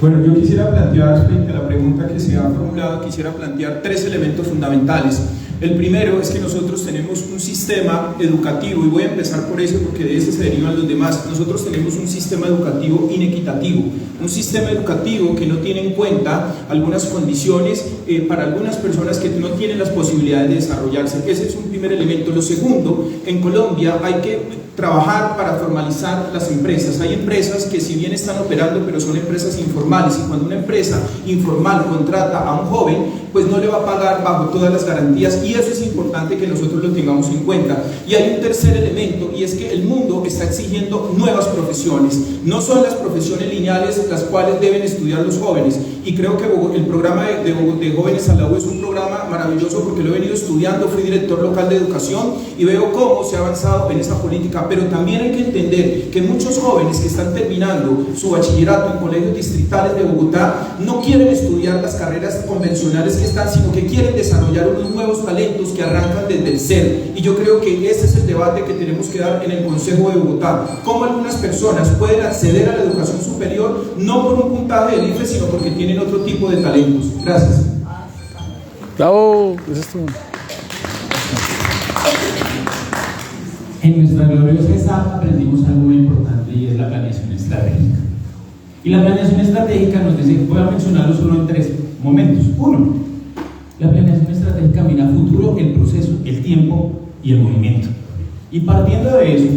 Bueno, yo quisiera plantear, frente a la pregunta que se ha formulado, quisiera plantear 3 elementos fundamentales. El primero es que nosotros tenemos un sistema educativo, y voy a empezar por eso porque de ese se derivan los demás. Nosotros tenemos un sistema educativo inequitativo, un sistema educativo que no tiene en cuenta algunas condiciones para algunas personas que no tienen las posibilidades de desarrollarse. Ese es un primer elemento. Lo segundo, en Colombia hay que trabajar para formalizar las empresas. Hay empresas que si bien están operando, pero son empresas informales, y cuando una empresa informal contrata a un joven, pues no le va a pagar bajo todas las garantías, y eso es importante que nosotros lo tengamos en cuenta. Y hay un tercer elemento, y es que el mundo está exigiendo nuevas profesiones. No son las profesiones lineales las cuales deben estudiar los jóvenes, y creo que el programa de Jóvenes a la U es un programa maravilloso porque lo he venido estudiando. Fui director local de educación y veo cómo se ha avanzado en esa política, pero también hay que entender que muchos jóvenes que están terminando su bachillerato en colegios distritales de Bogotá no quieren estudiar las carreras convencionales que están, sino que quieren desarrollar unos nuevos talentos que arrancan desde el ser. Y yo creo que ese es el debate que tenemos que dar en el Consejo de Bogotá. Cómo algunas personas pueden acceder a la educación superior no por un puntaje del IFE, sino porque tienen otro tipo de talentos. Gracias. Bravo, eso es todo. En nuestra gloriosa etapa aprendimos algo muy importante, y es la planeación estratégica. Y la planeación estratégica nos dice, voy a mencionarlo solo en 3 momentos. 1, la planeación estratégica mira a futuro el proceso, el tiempo y el movimiento. Y partiendo de eso,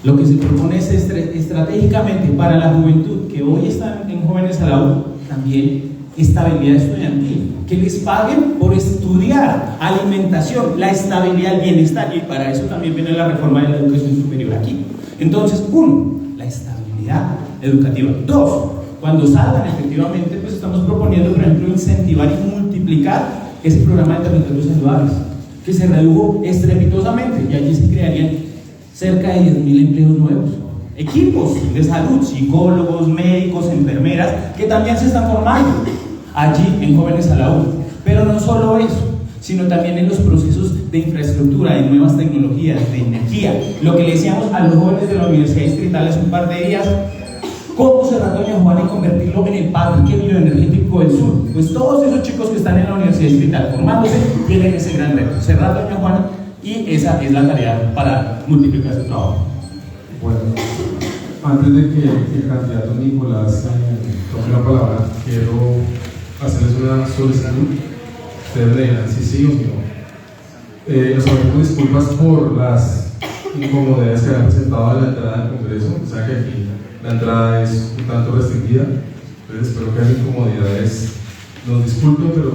lo que se propone es estratégicamente para la juventud que hoy están en Jóvenes a la U, también estabilidad estudiantil, que les paguen por estudiar, alimentación, la estabilidad, el bienestar, y para eso también viene la reforma de la educación superior aquí. Entonces, 1, la estabilidad educativa. 2, cuando salgan efectivamente, pues estamos proponiendo, por ejemplo, incentivar y multiplicar ese programa de territorios saludables, que se redujo estrepitosamente, y allí se crearían cerca de 10.000 empleos nuevos. Equipos de salud, psicólogos, médicos, enfermeras, que también se están formando allí en Jóvenes a la U. Pero no solo eso, sino también en los procesos de infraestructura, de nuevas tecnologías, de energía. Lo que le decíamos a los jóvenes de la Universidad Distrital hace un par de días, ¿cómo cerrar Doña Juana y convertirlo en el parque bioenergético del sur? Pues todos esos chicos que están en la Universidad Distrital formándose tienen ese gran reto, cerrar Doña Juana, y esa es la tarea para multiplicar ese trabajo. Bueno, antes de que el candidato Nicolás tome la palabra, quiero hacerles una solicitud. Ustedes le dirán si sí o si no. Nos pedimos disculpas por las incomodidades que han presentado a la entrada del Congreso. O sea que aquí la entrada es un tanto restringida, entonces espero que haya incomodidades. Nos disculpen, pero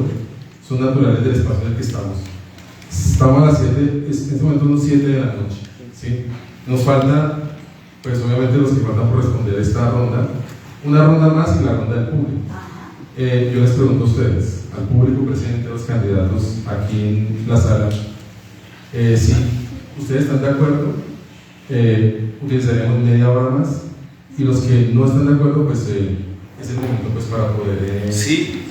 son naturales del espacio en el que estamos. Estamos a las 7, en este momento son 7 de la noche, ¿sí? Nos falta, pues obviamente los que faltan por responder esta ronda, una ronda más y la ronda del público. Yo les pregunto a ustedes, al público presente, a los candidatos aquí en la sala, si ustedes están de acuerdo, utilizaríamos media hora más, y los que no están de acuerdo, pues es el momento pues, para poder... Sí,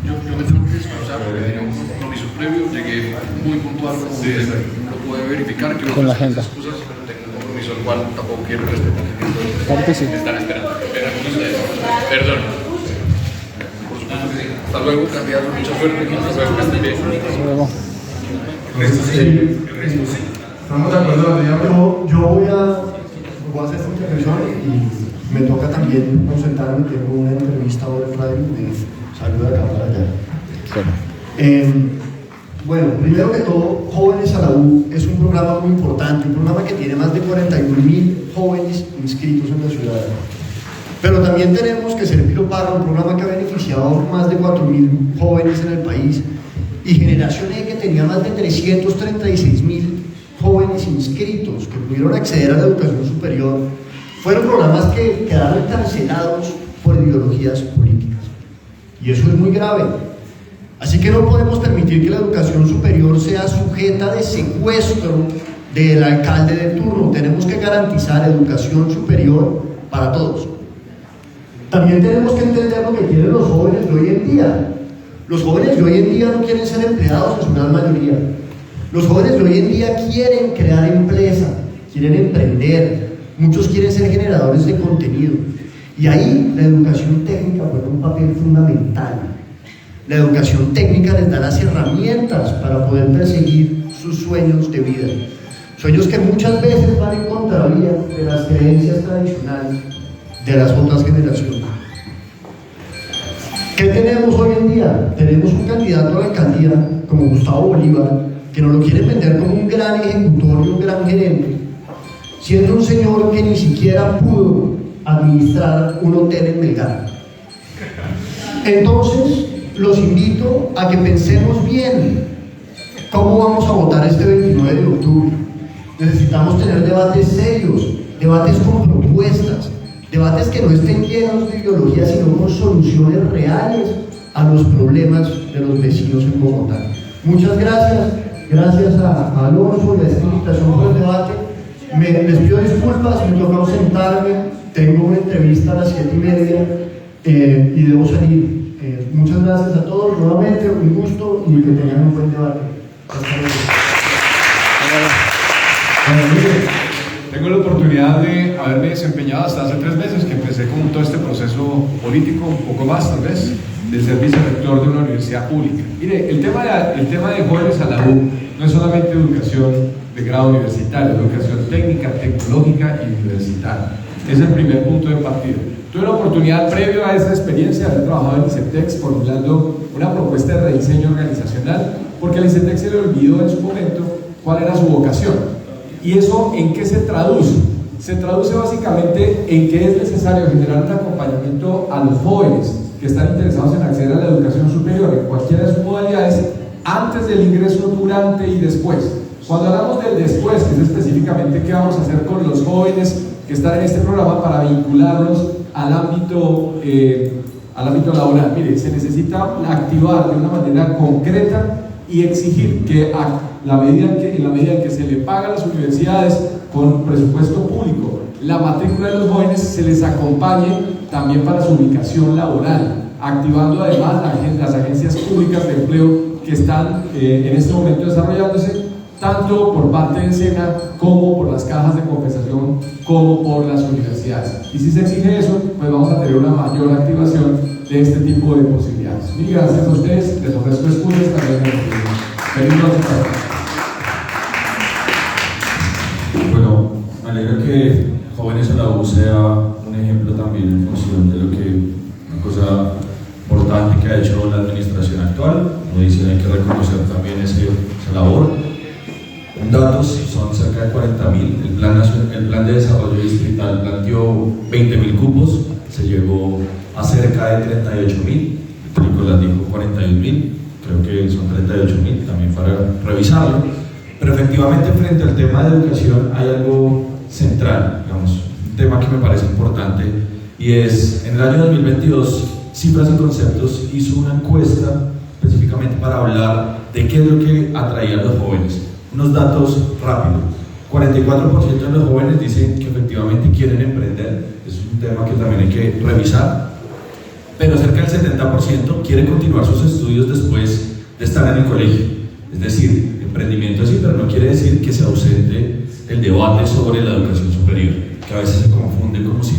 yo me tengo que disculpar porque tenía un compromiso previo, llegué muy puntual, como lo puede verificar, que con la agenda. Excusas, pero tengo un compromiso compromiso al cual tampoco quiero respetar. Claro que sí. Están esperando. Perdón. Por supuesto que sí. Hasta luego, candidato. Mucha suerte. Hasta luego, que estén bien. Hasta luego. Estamos de acuerdo. Yo voy a hacer esta intervención y me toca también concentrarme. Tengo una entrevista ahora en radio y salgo de acá para allá. Bueno, primero que todo, Jóvenes a la U es un programa muy importante, un programa que tiene más de 41.000 jóvenes inscritos en la ciudad. Pero también tenemos que ser Piropara, un programa que ha beneficiado a más de 4.000 jóvenes en el país, y Generación E, que tenía más de 336.000 jóvenes inscritos que pudieron acceder a la educación superior. Fueron programas que quedaron cancelados por ideologías políticas, y eso es muy grave. Así que no podemos permitir que la educación superior sea sujeta de secuestro del alcalde de turno. Tenemos que garantizar educación superior para todos. También tenemos que entender lo que quieren los jóvenes de hoy en día. Los jóvenes de hoy en día no quieren ser empleados en su gran mayoría. Los jóvenes de hoy en día quieren crear empresa, quieren emprender, muchos quieren ser generadores de contenido. Y ahí la educación técnica juega un papel fundamental. La educación técnica les da las herramientas para poder perseguir sus sueños de vida. Sueños que muchas veces van en contravía de las creencias tradicionales de las otras generaciones. ¿Qué tenemos hoy en día? Tenemos un candidato a la alcaldía como Gustavo Bolívar, que nos lo quieren vender como un gran ejecutor y un gran gerente, siendo un señor que ni siquiera pudo administrar un hotel en Melgar. Entonces, los invito a que pensemos bien cómo vamos a votar este 29 de octubre. Necesitamos tener debates serios, debates con propuestas, debates que no estén llenos de ideología, sino con soluciones reales a los problemas de los vecinos en Bogotá. Muchas gracias, gracias a Alonso y a esta invitación por el debate. Les pido disculpas, me toca ausentarme, tengo una entrevista a las 7:30 y debo salir. Muchas gracias a todos, nuevamente un gusto y que tengan un buen debate. Hasta luego. Bueno, mire, tengo la oportunidad de haberme desempeñado hasta hace 3 meses que empecé con todo este proceso político, un poco más tal vez, de ser vicerrector de una universidad pública. Mire, el tema de Jóvenes a la U no es solamente educación de grado universitario, es educación técnica, tecnológica y universitaria. Es el primer punto de partida. Tuve la oportunidad, previo a esa experiencia, de haber trabajado en ICETEX formulando una propuesta de rediseño organizacional, porque al ICETEX se le olvidó en su momento cuál era su vocación. ¿Y eso en qué se traduce? Se traduce básicamente en que es necesario generar un acompañamiento a los jóvenes que están interesados en acceder a la educación superior en cualquiera de sus modalidades, antes del ingreso, durante y después. Cuando hablamos del después, que es específicamente qué vamos a hacer con los jóvenes que están en este programa para vincularlos al ámbito laboral. Mire, se necesita activar de una manera concreta y exigir que en la medida en que se le paga a las universidades con presupuesto público la matrícula de los jóvenes, se les acompañe también para su ubicación laboral, activando además las agencias públicas de empleo que están en este momento desarrollándose, tanto por parte de SENA como por las cajas de compensación como por las universidades. Y si se exige eso, pues vamos a tener una mayor activación de este tipo de posibilidades. Mil gracias a ustedes, les ofrezco excusas también. Feliz noche. Bueno, me alegra que Jóvenes a la U sea un ejemplo también en función de lo que una cosa importante que ha hecho la administración actual. Como dicen, hay que reconocer también esa labor. En datos son cerca de 40.000. El plan de desarrollo distrital planteó 20.000 cupos, se llegó a cerca de 38.000. Nicolás dijo 41.000, creo que son 38.000 también para revisarlo. Pero efectivamente, frente al tema de educación, hay algo central, digamos, un tema que me parece importante, y es en el año 2022, Cifras y Conceptos hizo una encuesta específicamente para hablar de qué es lo que atraía a los jóvenes. Unos datos rápidos: 44% de los jóvenes dicen que efectivamente quieren emprender, es un tema que también hay que revisar, pero cerca del 70% quiere continuar sus estudios después de estar en el colegio, es decir, emprendimiento sí, pero no quiere decir que se ausente el debate sobre la educación superior, que a veces se confunde como si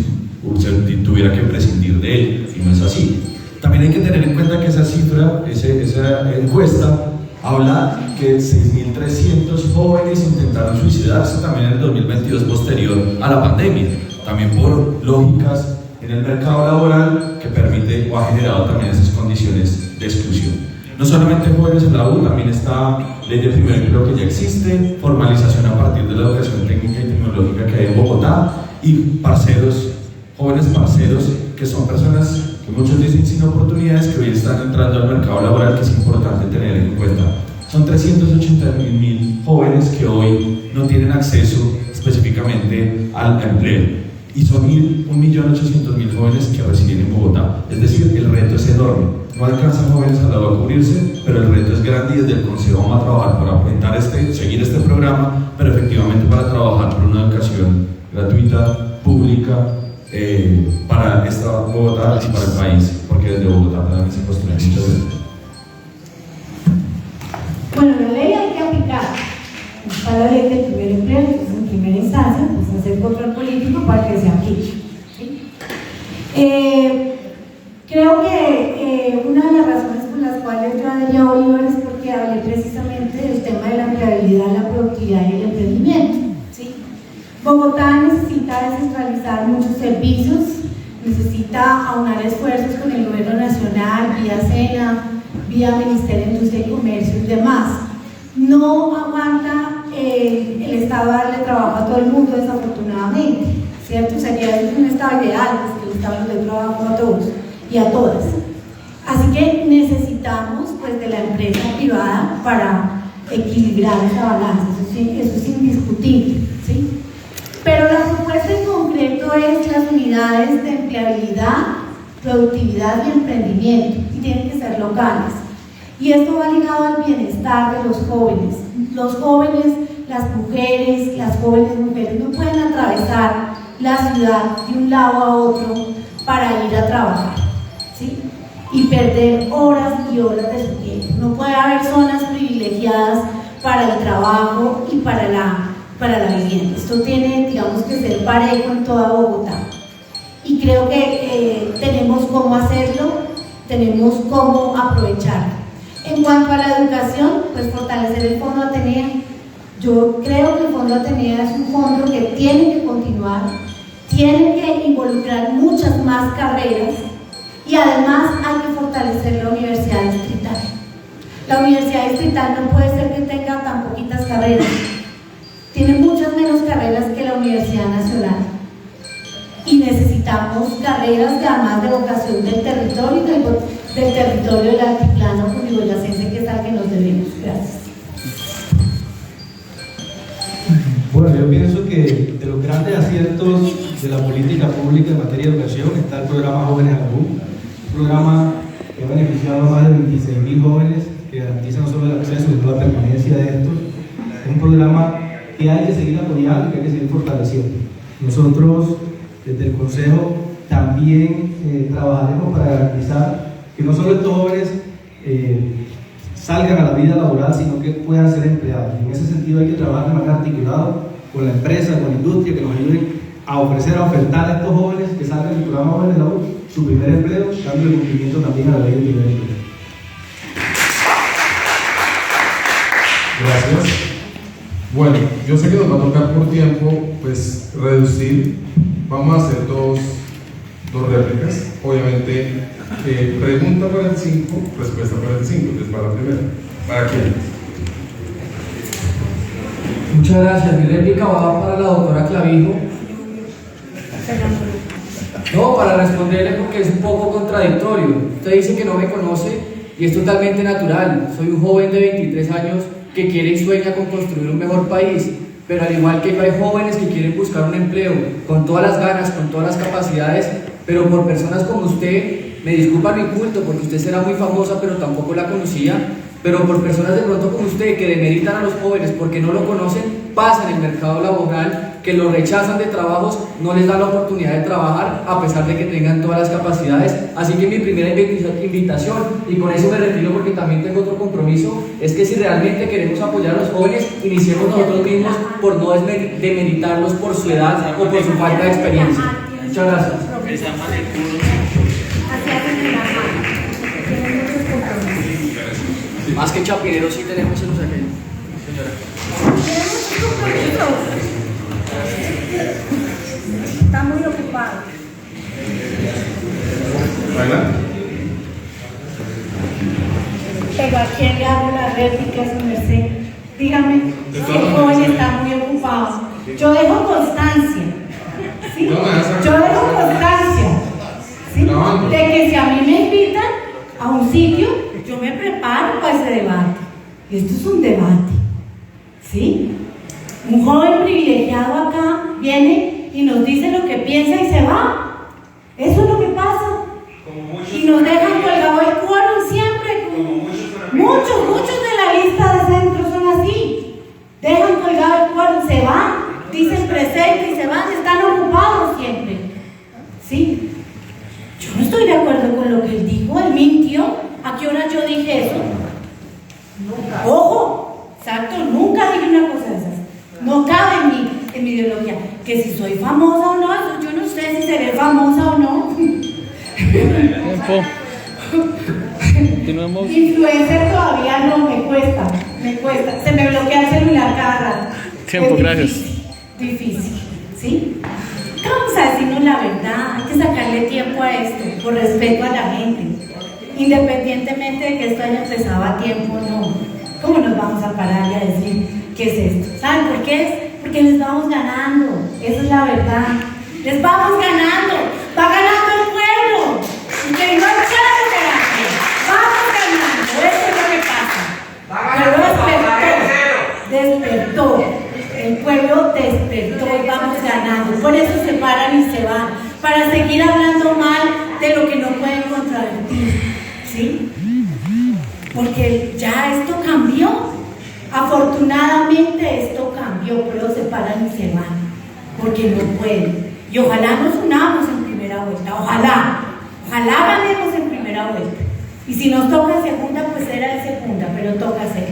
se tuviera que prescindir de él, y no es así. También hay que tener en cuenta que esa cifra, esa encuesta, habla que 6.300 jóvenes intentaron suicidarse también en el 2022 posterior a la pandemia, también por lógicas en el mercado laboral que permite o ha generado también esas condiciones de exclusión. No solamente jóvenes en la U, también está ley de primer empleo que ya existe, formalización a partir de la educación técnica y tecnológica que hay en Bogotá, y parceros, jóvenes parceros, que son personas que muchos dicen sin oportunidades, que hoy están entrando al mercado laboral, que es importante tener en cuenta. Son 381.000 jóvenes que hoy no tienen acceso específicamente al empleo, y son 1.800.000 jóvenes que residen en Bogotá. Es decir, el reto es enorme. No alcanzan jóvenes a la U a cubrirse, pero el reto es grande, y desde el Consejo vamos a trabajar para aumentar seguir este programa, pero efectivamente para trabajar por una educación gratuita, pública, para esta Bogotá y para el país, porque desde Bogotá también se construyen muchas veces. Bueno, la ley hay que aplicar. Está la ley del primer empleo, que es en primera instancia, pues hacer control político para que se aplique. ¿Sí? Creo que una de las razones por las cuales yo hablé hoy es porque hablé precisamente del tema de la empleabilidad, la productividad y el emprendimiento. ¿Sí? Bogotá necesita descentralizar muchos servicios, necesita aunar esfuerzos con el gobierno nacional, vía SENA, vía Ministerio de Industria y Comercio y demás. No aguanta el Estado darle trabajo a todo el mundo, desafortunadamente, ¿cierto? Sería un Estado ideal, pues, que el Estado le dé trabajo a todos y a todas. Así que necesitamos, pues, de la empresa privada para equilibrar esa balanza, eso es indiscutible, ¿sí? Pero la propuesta en concreto es las unidades de empleabilidad, productividad y emprendimiento, y tienen que ser locales. Y esto va ligado al bienestar de los jóvenes. Los jóvenes, las jóvenes mujeres no pueden atravesar la ciudad de un lado a otro para ir a trabajar, ¿sí? Y perder horas y horas de su tiempo. No puede haber zonas privilegiadas para el trabajo y para la vivienda. Esto tiene, digamos, que ser parejo en toda Bogotá. Y creo que tenemos cómo hacerlo, tenemos cómo aprovecharlo. En cuanto a la educación, pues fortalecer el Fondo Atenea. Yo creo que el Fondo Atenea es un fondo que tiene que continuar, tiene que involucrar muchas más carreras, y además hay que fortalecer la Universidad Distrital. La Universidad Distrital no puede ser que tenga tan poquitas carreras, tiene muchas menos carreras que la Universidad Nacional, y necesitamos carreras que, además de vocación del territorio del territorio del altiplano cundiboyacense, que es al que nos debemos. Gracias. Bueno, yo pienso que de los grandes aciertos de la política pública en materia de educación está el programa Jóvenes a la U, un programa que ha beneficiado a más de 26.000 jóvenes, que garantiza no solo el acceso, sino la permanencia de estos. Es un programa que hay que seguir apoyando y que hay que seguir fortaleciendo. Nosotros, desde el Consejo, también trabajaremos para garantizar que no solo estos jóvenes salgan a la vida laboral, sino que puedan ser empleados. En ese sentido hay que trabajar de manera articulada con la empresa, con la industria, que nos ayuden a ofertar a estos jóvenes que salgan del programa Jóvenes de la U su primer empleo, dando el cumplimiento también a la ley del primer empleo. Gracias. Bueno, yo sé que nos va a tocar por tiempo, pues, reducir. Vamos a hacer dos réplicas. Obviamente, pregunta para el 5, respuesta para el 5. Entonces, para la primera. ¿Para quién? Muchas gracias. Mi réplica va para la doctora Clavijo. No, para responderle, porque es un poco contradictorio. Usted dice que no me conoce y es totalmente natural. Soy un joven de 23 años que quiere y sueña con construir un mejor país, pero al igual que yo hay jóvenes que quieren buscar un empleo con todas las ganas, con todas las capacidades, pero por personas como usted, me disculpa mi culto porque usted será muy famosa pero tampoco la conocía, pero por personas de pronto como usted que demeritan a los jóvenes porque no lo conocen, pasan el mercado laboral que los rechazan de trabajos, no les dan la oportunidad de trabajar a pesar de que tengan todas las capacidades. Así que mi primera invitación, y con eso me retiro porque también tengo otro compromiso, es que si realmente queremos apoyar a los jóvenes, iniciemos nosotros mismos por no demeritarlos por su edad o por su falta de experiencia. Muchas gracias. Más que chapineros sí tenemos en los aquellos. Está muy ocupado. Pero a quién le hago la réplica, su merced. Dígame, si el joven está muy ocupado. Yo dejo constancia. ¿Sí? Yo dejo constancia. ¿Sí? De que si a mí me invitan a un sitio, yo me preparo para ese debate. Y esto es un debate. ¿Sí? Un joven privilegiado acá viene y nos dice lo que piensa y se va. Eso es lo que pasa. Y nos dejan colgado el quórum siempre. Muchos de la lista de centros son así. Dejan colgado el quórum, se van, dicen presente y se van, están ocupados siempre. ¿Sí? Yo no estoy de acuerdo con lo que él dijo, él mintió. ¿A qué hora yo dije eso? Ojo, exacto, nunca dije una cosa de esas. No cabe en mi ideología. Que si soy famosa o no, yo no sé si seré famosa o no. Influencer todavía no, me cuesta. Se me bloquea el celular cada rato. Tiempo, gracias. Difícil, ¿sí? Vamos a decirnos la verdad, hay que sacarle tiempo a esto, por respeto a la gente. Independientemente de que esto haya empezado a tiempo o no. ¿Cómo nos vamos a parar y a decir qué es esto? ¿Saben por qué es? Porque les vamos ganando, esa es la verdad. Les vamos ganando, va ganando el pueblo. Y que no hay chance de ganar. Vamos ganando, eso es lo que pasa. El pueblo despertó. El pueblo despertó y vamos ganando. Por eso se paran y se van. Para seguir hablando mal de lo que no pueden contradecir. ¿Sí? Porque ya esto cambió. Afortunadamente esto cambió, pero se paran y se van. Porque no pueden. Y ojalá nos unamos en primera vuelta. Ojalá ganemos en primera vuelta. Y si nos toca segunda, pues será de segunda, pero toca ser.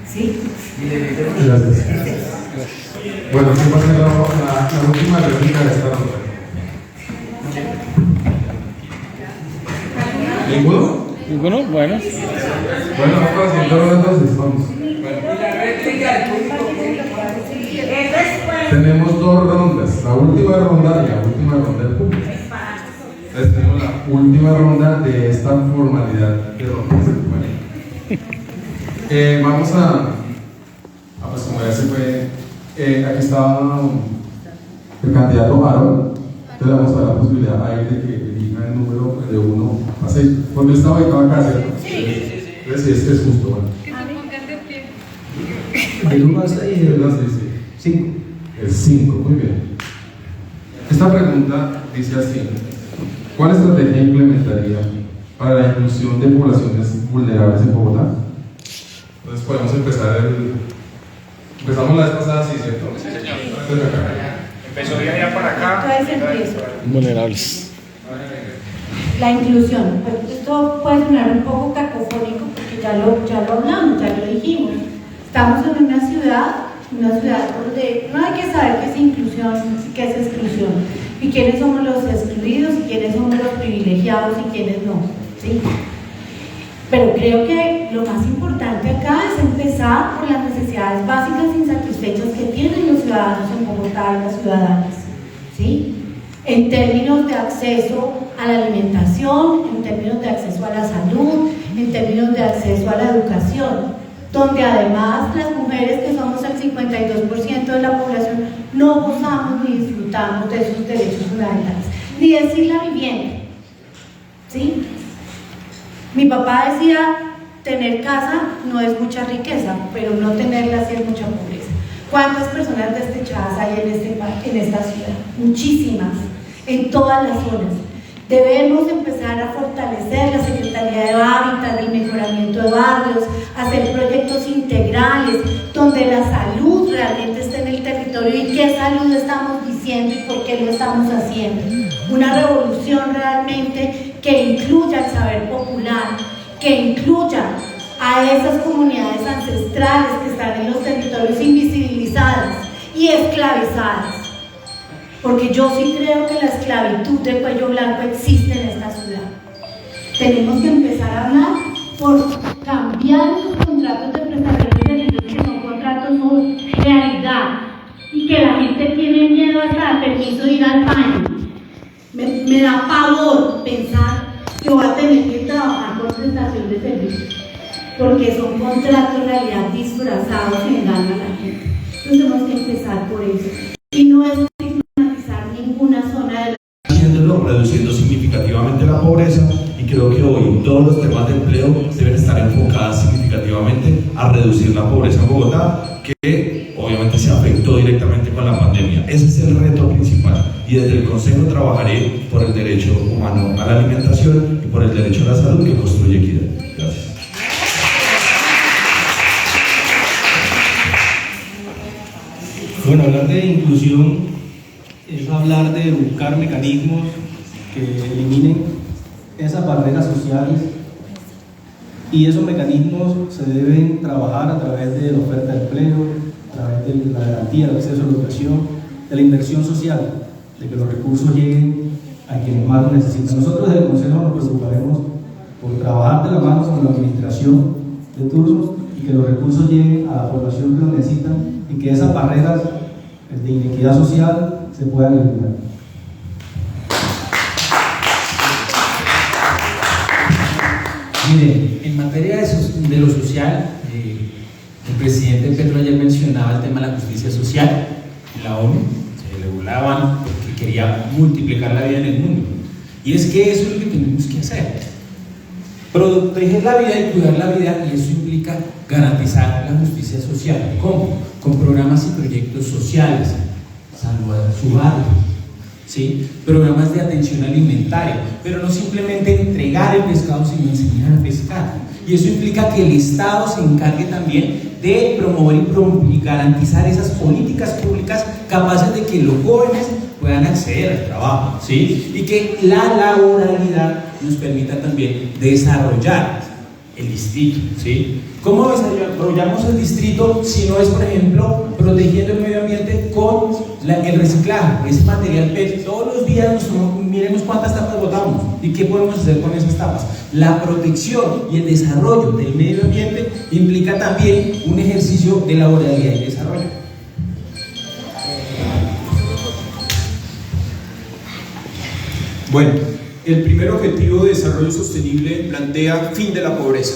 ¿Sí? Gracias. Bueno, ¿quién va a hacer la última réplica de esta ronda? ¿Ninguno? ¿Ninguno? Bueno. Bueno, vamos a hacer dos entonces, vamos. Tenemos dos rondas, la última ronda y la última ronda del público. Entonces tenemos la última ronda de esta formalidad de rondas. Bueno. Vamos a pues como ya se fue, aquí está el candidato Aaron, entonces le vamos a dar la posibilidad a él de que elija el número de 1 a 6, porque él está ubicado acá, ¿cierto? Sí. Entonces es justo, bueno. ¿El 1 a 6? El 6, sí. 5. El 5, muy bien. Esta pregunta dice así: ¿cuál estrategia implementaría para la inclusión de poblaciones vulnerables en Bogotá? Entonces podemos empezar empezamos la vez pasada, sí, ¿cierto? Sí, señor. Empezó de allá para acá. Entonces empiezo. Vulnerables. La inclusión. Pues esto puede sonar un poco cacofónico porque ya lo hablamos, ya lo dijimos. Estamos en una ciudad donde no hay que saber qué es inclusión, qué es exclusión, y quiénes somos los excluidos, y quiénes somos los privilegiados y quiénes no, ¿sí? Pero creo que lo más importante acá es empezar por las necesidades básicas insatisfechas que tienen los ciudadanos en Bogotá y las ciudadanas, ¿sí? En términos de acceso a la alimentación, en términos de acceso a la salud, en términos de acceso a la educación, donde además las mujeres, que somos el 52% de la población, no gozamos ni disfrutamos de esos derechos fundamentales, ni decir la vivienda, ¿sí? Mi papá decía, tener casa no es mucha riqueza, pero no tenerla sí es mucha pobreza. ¿Cuántas personas despechadas hay en esta ciudad? Muchísimas, en todas las zonas. Debemos empezar a fortalecer la Secretaría de Hábitat, el mejoramiento de barrios, hacer proyectos integrales donde la salud realmente esté en el territorio territorio y qué salud estamos diciendo y por qué lo estamos haciendo. Una revolución realmente que incluya el saber popular, que incluya a esas comunidades ancestrales que están en los territorios invisibilizadas y esclavizadas. Porque yo sí creo que la esclavitud de cuello blanco existe en esta ciudad. Tenemos que empezar a hablar por cambiar esos contratos de prestación de servicios que son contratos de realidad y que la gente tiene miedo hasta de permiso de ir al baño. Me da pavor pensar que voy a tener que trabajar por prestación de servicios, porque son contratos en realidad disfrazados y engañan a la gente. Entonces tenemos que empezar por eso. Y no es estigmatizar ninguna zona de haciéndolo, reduciendo significativamente la pobreza, y creo que hoy todos los temas de empleo deben estar enfocados significativamente a reducir la pobreza en Bogotá, que obviamente se afectó directamente con la pandemia. Ese es el reto principal, y desde el Consejo trabajaré por el derecho humano a la alimentación y por el derecho a la salud que construye equidad. Gracias. Bueno, hablar de inclusión es hablar de buscar mecanismos que eliminen esas barreras sociales, y esos mecanismos se deben trabajar a través de la oferta de empleo, a través de la garantía del acceso a la educación, de la inversión social, de que los recursos lleguen a quienes más lo necesitan. Nosotros desde el Consejo nos preocuparemos por trabajar de la mano con la administración de turnos y que los recursos lleguen a la población que lo necesitan y que esas barreras de inequidad social se puedan eliminar. Mire, en materia de lo social, el presidente Petro ayer mencionaba el tema de la justicia social. En la ONU se le burlaban porque quería multiplicar la vida en el mundo. Y es que eso es lo que tenemos que hacer. Proteger la vida y cuidar la vida, y eso implica garantizar la justicia social. ¿Cómo? Con programas y proyectos sociales, salvar su barrio, ¿sí? Programas de atención alimentaria, pero no simplemente entregar el pescado, sino enseñar a pescar. Y eso implica que el Estado se encargue también de promover y garantizar esas políticas públicas capaces de que los jóvenes puedan acceder al trabajo, ¿sí? Y que la laboralidad nos permita también desarrollar el distrito, ¿sí? ¿Cómo desarrollamos el distrito si no es, por ejemplo, protegiendo el medio ambiente con el reciclaje, ese material PET? Todos los días miremos cuántas tapas botamos y qué podemos hacer con esas tapas. La protección y el desarrollo del medio ambiente implica también un ejercicio de laboralidad y desarrollo. Bueno, el primer objetivo de desarrollo sostenible plantea fin de la pobreza.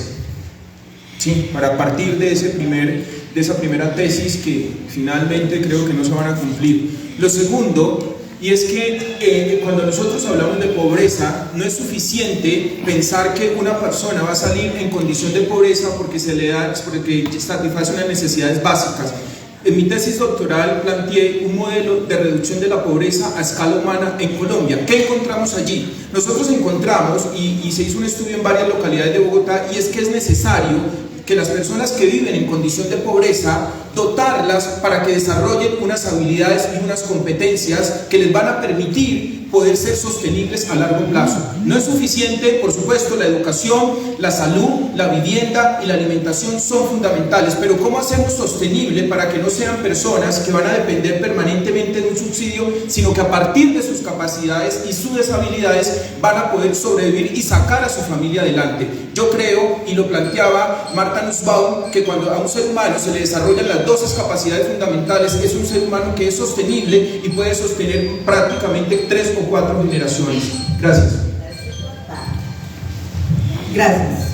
Sí, para partir de esa primera tesis que finalmente creo que no se van a cumplir. Lo segundo, y es que cuando nosotros hablamos de pobreza, no es suficiente pensar que una persona va a salir en condición de pobreza porque satisface unas necesidades básicas. En mi tesis doctoral planteé un modelo de reducción de la pobreza a escala humana en Colombia. ¿Qué encontramos allí? Nosotros encontramos, y se hizo un estudio en varias localidades de Bogotá, y es que es necesario que las personas que viven en condición de pobreza, dotarlas para que desarrollen unas habilidades y unas competencias que les van a permitir poder ser sostenibles a largo plazo. No es suficiente, por supuesto, la educación, la salud, la vivienda y la alimentación son fundamentales, pero ¿cómo hacemos sostenible para que no sean personas que van a depender permanentemente de un subsidio, sino que a partir de sus capacidades y sus habilidades van a poder sobrevivir y sacar a su familia adelante? Yo creo, y lo planteaba Marta Nussbaum, que cuando a un ser humano se le desarrollan las dos capacidades fundamentales, es un ser humano que es sostenible y puede sostener prácticamente 3 o 4 generaciones. Gracias. Gracias.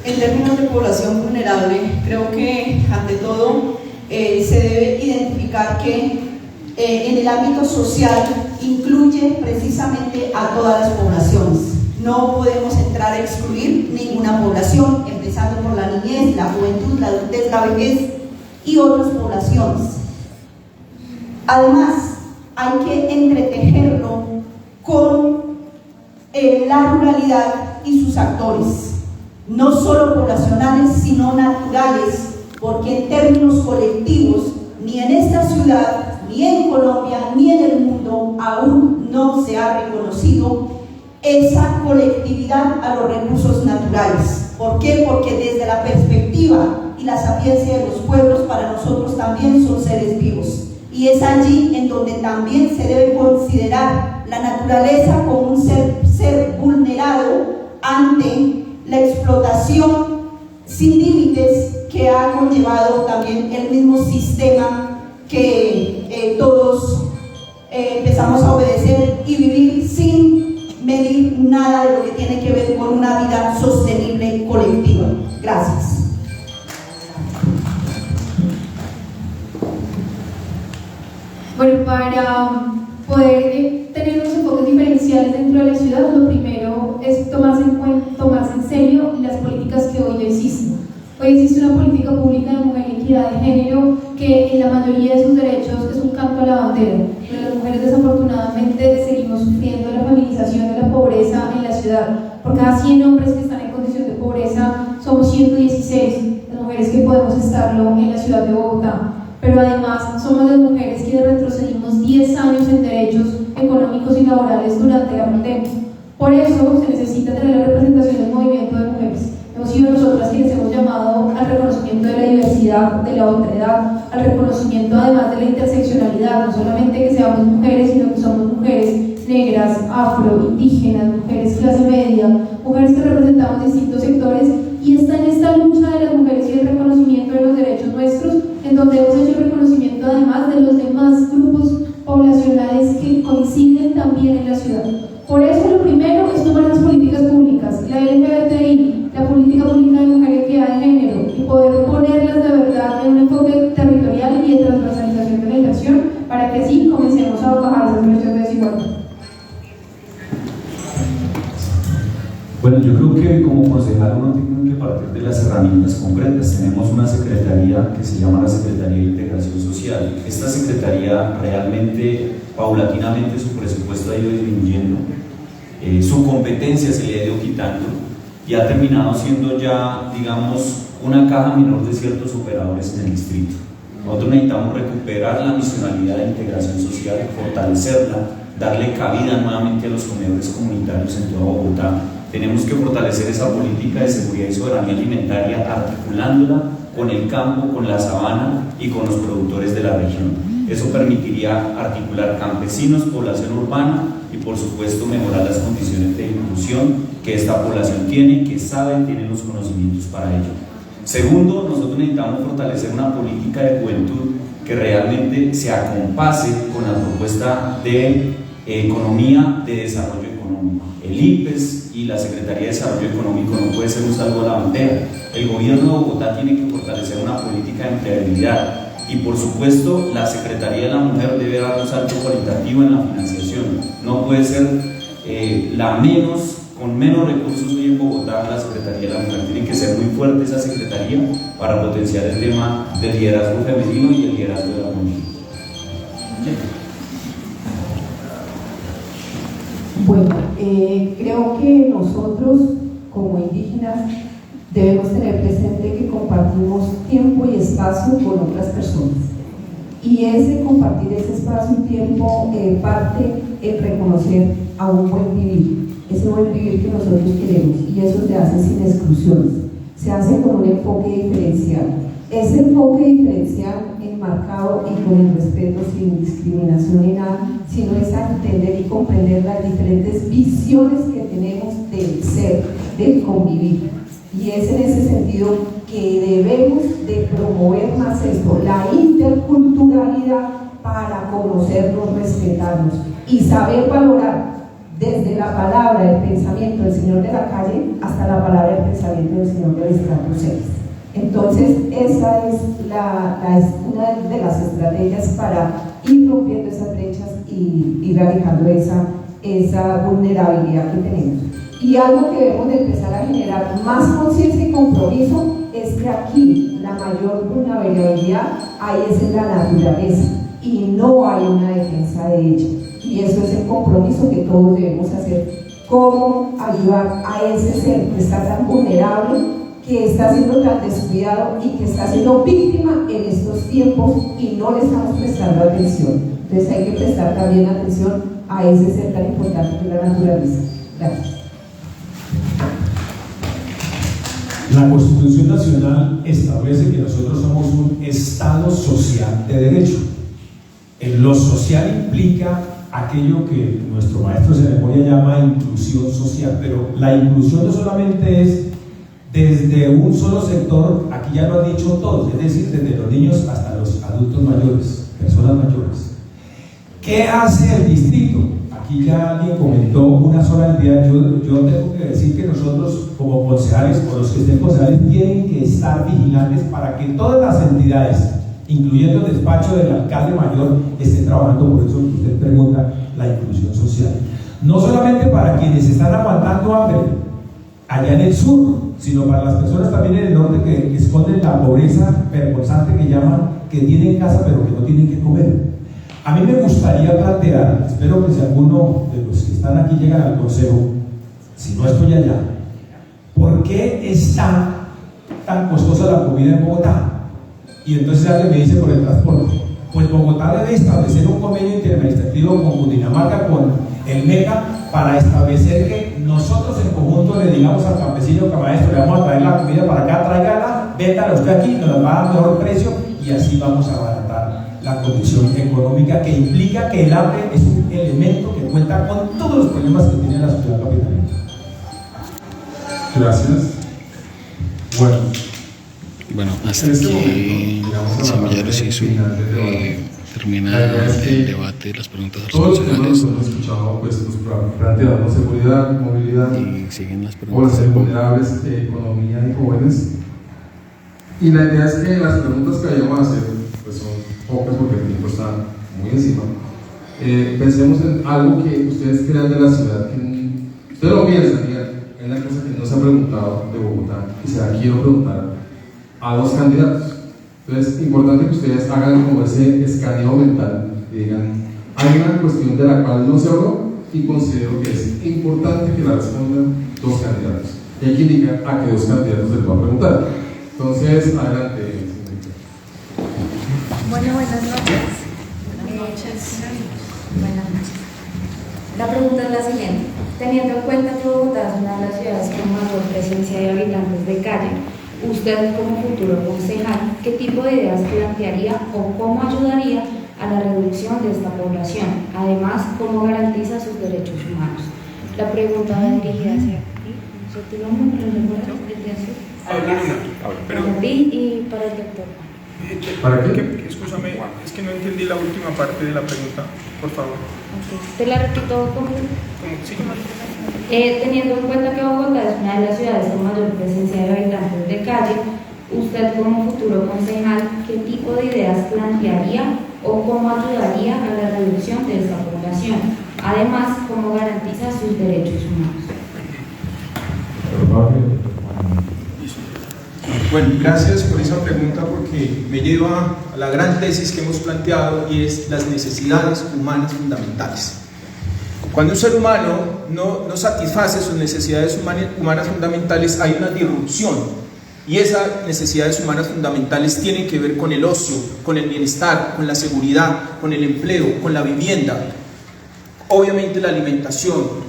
En términos de población vulnerable, creo que ante todo se debe identificar que en el ámbito social incluye precisamente a todas las poblaciones. No podemos entrar a excluir ninguna población, empezando por la niñez, la juventud, la adultez, la vejez y otras poblaciones. Además, hay que entretejerlo con la ruralidad y sus actores, no solo poblacionales, sino naturales, porque en términos colectivos, ni ciudad, ni en Colombia, ni en el mundo, aún no se ha reconocido esa colectividad a los recursos naturales. ¿Por qué? Porque desde la perspectiva y la sapiencia de los pueblos, para nosotros también son seres vivos. Y es allí en donde también se debe considerar la naturaleza como un ser vulnerado ante la explotación sin límites que ha conllevado también el mismo sistema que todos empezamos a obedecer y vivir sin medir nada de lo que tiene que ver con una vida sostenible colectiva. Gracias. Bueno, para poder tener unos enfoques diferenciales dentro de la ciudad, lo primero es tomarse en serio las políticas que hoy existen. Hoy existe una política pública de mujer y equidad de género que en la mayoría de sus derechos es un canto a la bandera, pero las mujeres desafortunadamente seguimos sufriendo la feminización de la pobreza en la ciudad. Por cada 100 hombres que están en condición de pobreza, somos 116 las mujeres que podemos estarlo en la ciudad de Bogotá. Pero además somos las mujeres que retrocedimos 10 años en derechos económicos y laborales durante la pandemia. Por eso se necesita tener la representación del movimiento de mujeres. Hemos sido nosotras quienes hemos llamado al reconocimiento de la diversidad, de la otredad, al reconocimiento además de la interseccionalidad, no solamente que seamos mujeres, sino que somos mujeres negras, afro, indígenas, mujeres clase media, mujeres que representamos distintos sectores, y está en esta lucha de las mujeres y el reconocimiento de los derechos nuestros, en donde hemos hecho el reconocimiento además de los demás grupos poblacionales que coinciden también en la ciudad. Por eso lo primero es tomar las políticas públicas, la LGBTI, la política pública de mujer y equidad de género, y poder ponerlas de verdad en un enfoque territorial y de transversalización de la inversión, para que así comencemos a bajar esas brechas de desigualdad. Bueno, yo creo que como concejal uno tiene que partir de las herramientas concretas. Tenemos una secretaría que se llama la Secretaría de Integración Social. Esta secretaría realmente, paulatinamente, su presupuesto ha ido disminuyendo, su competencia se le ha ido quitando y ha terminado siendo ya, digamos, una caja menor de ciertos operadores en el distrito. Nosotros necesitamos recuperar la misionalidad de integración social, fortalecerla, darle cabida nuevamente a los comedores comunitarios en toda Bogotá. Tenemos que fortalecer esa política de seguridad y soberanía alimentaria, articulándola con el campo, con la sabana y con los productores de la región. Eso permitiría articular campesinos, población urbana y, por supuesto, mejorar las condiciones de inclusión que esta población tiene, que sabe, tiene los conocimientos para ello. Segundo, nosotros necesitamos fortalecer una política de juventud que realmente se acompase con la propuesta de economía de desarrollo económico. El IPES y la Secretaría de Desarrollo Económico no puede ser un salvo a la bandera. El gobierno de Bogotá tiene que fortalecer una política de empleabilidad y, por supuesto, la Secretaría de la Mujer debe dar un salto cualitativo en la financiación. No puede ser con menos recursos hoy en Bogotá. La Secretaría de la Mujer tiene que ser muy fuerte, esa secretaría, para potenciar el tema del liderazgo femenino y el liderazgo de la mujer. Bueno, creo que nosotros como indígenas debemos tener presente que compartimos tiempo y espacio con otras personas, y ese compartir ese espacio y tiempo parte en reconocer a un buen vivir, ese buen vivir que nosotros queremos, y eso se hace sin exclusiones, se hace con un enfoque diferencial. Ese enfoque diferencial enmarcado y con el respeto, sin discriminación ni nada, sino es entender y comprender las diferentes visiones que tenemos del ser, del convivir. Y es en ese sentido que debemos de promover más esto, la interculturalidad, para conocernos, respetarnos y saber valorar desde la palabra del pensamiento del señor de la calle hasta la palabra del pensamiento del señor del estrato 6. Entonces, esa es una de las estrategias para ir rompiendo esas brechas y radicando esa vulnerabilidad que tenemos. Y algo que debemos de empezar a generar más conciencia y compromiso es que aquí la mayor vulnerabilidad ahí es en la naturaleza y no hay una defensa de ella. Y eso es el compromiso que todos debemos hacer. Cómo ayudar a ese ser que está tan vulnerable, que está siendo tan descuidado y que está siendo víctima en estos tiempos y no le estamos prestando atención. Entonces hay que prestar también atención a ese ser tan importante que es la naturaleza. Gracias. La Constitución Nacional establece que nosotros somos un Estado social de derecho. En lo social implica aquello que nuestro maestro de ceremonia llama inclusión social, pero la inclusión no solamente es desde un solo sector, aquí ya lo han dicho todos, es decir, desde los niños hasta los adultos mayores, personas mayores. ¿Qué hace el distrito? Aquí ya alguien comentó una sola entidad. Yo tengo que decir que nosotros como concejales, o los que estén concejales, tienen que estar vigilantes para que todas las entidades, incluyendo el despacho del alcalde mayor, estén trabajando por eso que usted pregunta, la inclusión social. No solamente para quienes están aguantando hambre allá en el sur, sino para las personas también en el norte que esconden la pobreza vergonzante que llaman, que tienen casa pero que no tienen que comer. A mí me gustaría plantear, espero que si alguno de los que están aquí llegan al consejo, si no estoy allá, ¿por qué está tan costosa la comida en Bogotá? Y entonces alguien me dice por el transporte. Pues Bogotá debe establecer un convenio interadministrativo con Cundinamarca, con el MECA, para establecer que nosotros en conjunto le digamos al campesino, que maestro, le vamos a traer la comida para acá, tráigala, véndala usted aquí, nos la va a dar mejor precio y así vamos a abaratar la condición económica, que implica que el hambre es un elemento que cuenta con todos los problemas que tiene la sociedad capitalina. Gracias. Bueno, hasta aquí Semillares y su termina el debate de las preguntas a los concejales. Todos hemos escuchado pues, los planteados, seguridad, movilidad, y siguen las preguntas. poblaciones vulnerables, economía y jóvenes. Y la idea es que las preguntas que vayamos a hacer pues, son pocas porque el tiempo está muy encima. Pensemos en algo que ustedes crean de la ciudad, que ustedes lo piensan, hay una cosa que no se ha preguntado de Bogotá y se la quiero preguntar a los candidatos. Entonces es importante que ustedes hagan como ese escaneo mental y digan, hay una cuestión de la cual no se habló y considero que es importante que la respondan dos candidatos. Y hay que indicar a qué dos candidatos les va a preguntar. Entonces, adelante. Bueno, buenas noches. Buenas noches. La pregunta es la siguiente. Teniendo en cuenta que Bogotá es una de las ciudades con mayor presencia de habitantes de calle, usted como futuro concejal, ¿qué tipo de ideas plantearía o cómo ayudaría a la reducción de esta población? Además, ¿cómo garantiza sus derechos humanos? La pregunta va dirigida hacia ti. ¿Yo te lo recuerdo? Para ti y para el doctor. ¿Para qué? Escúchame, es que no entendí la última parte de la pregunta, por favor. Okay. Te la repito como... teniendo en cuenta que Bogotá es una de las ciudades con mayor presencia de habitantes de calle, usted como futuro concejal, ¿qué tipo de ideas plantearía o cómo ayudaría a la reducción de esta población? Además, ¿cómo garantiza sus derechos humanos? Bueno, gracias por esa pregunta porque me lleva a la gran tesis que hemos planteado y es las necesidades humanas fundamentales. Cuando un ser humano no satisface sus necesidades humanas fundamentales, hay una disrupción y esas necesidades humanas fundamentales tienen que ver con el ocio, con el bienestar, con la seguridad, con el empleo, con la vivienda, obviamente la alimentación.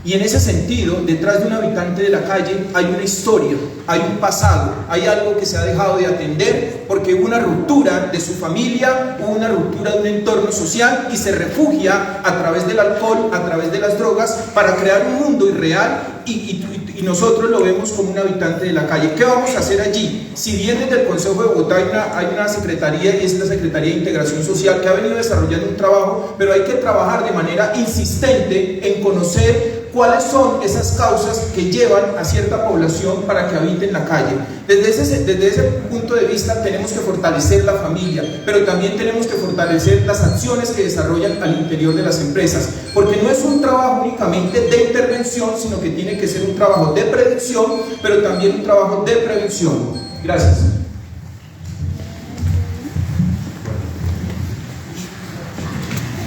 Y en ese sentido, detrás de un habitante de la calle hay una historia, hay un pasado, hay algo que se ha dejado de atender porque hubo una ruptura de su familia, hubo una ruptura de un entorno social y se refugia a través del alcohol, a través de las drogas para crear un mundo irreal y nosotros lo vemos como un habitante de la calle. ¿Qué vamos a hacer allí? Si bien desde el Consejo de Bogotá hay una secretaría y es la Secretaría de Integración Social que ha venido desarrollando un trabajo, pero hay que trabajar de manera insistente en conocer cuáles son esas causas que llevan a cierta población para que habite en la calle. Desde ese punto de vista tenemos que fortalecer la familia, pero también tenemos que fortalecer las acciones que desarrollan al interior de las empresas, porque no es un trabajo únicamente de intervención, sino que tiene que ser un trabajo de predicción, pero también un trabajo de prevención. Gracias.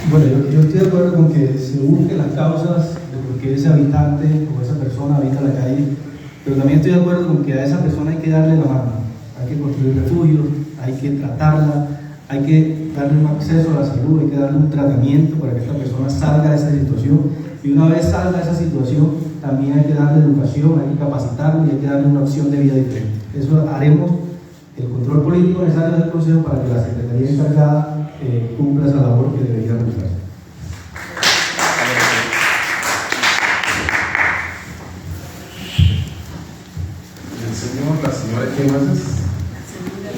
Bueno, yo estoy de acuerdo con que se busquen las causas de por qué ese habitante o esa persona habita en la calle, pero también estoy de acuerdo con que a esa persona hay que darle la mano, hay que construir refugios, hay que tratarla, hay que darle un acceso a la salud, hay que darle un tratamiento para que esta persona salga de esa situación, y una vez salga de esa situación también hay que darle educación, hay que capacitarlo y hay que darle una opción de vida diferente. Eso haremos el control político necesario del Consejo para que la Secretaría encargada cumpla esa labor que debería realizarse. El señor, la señora, ¿qué más es?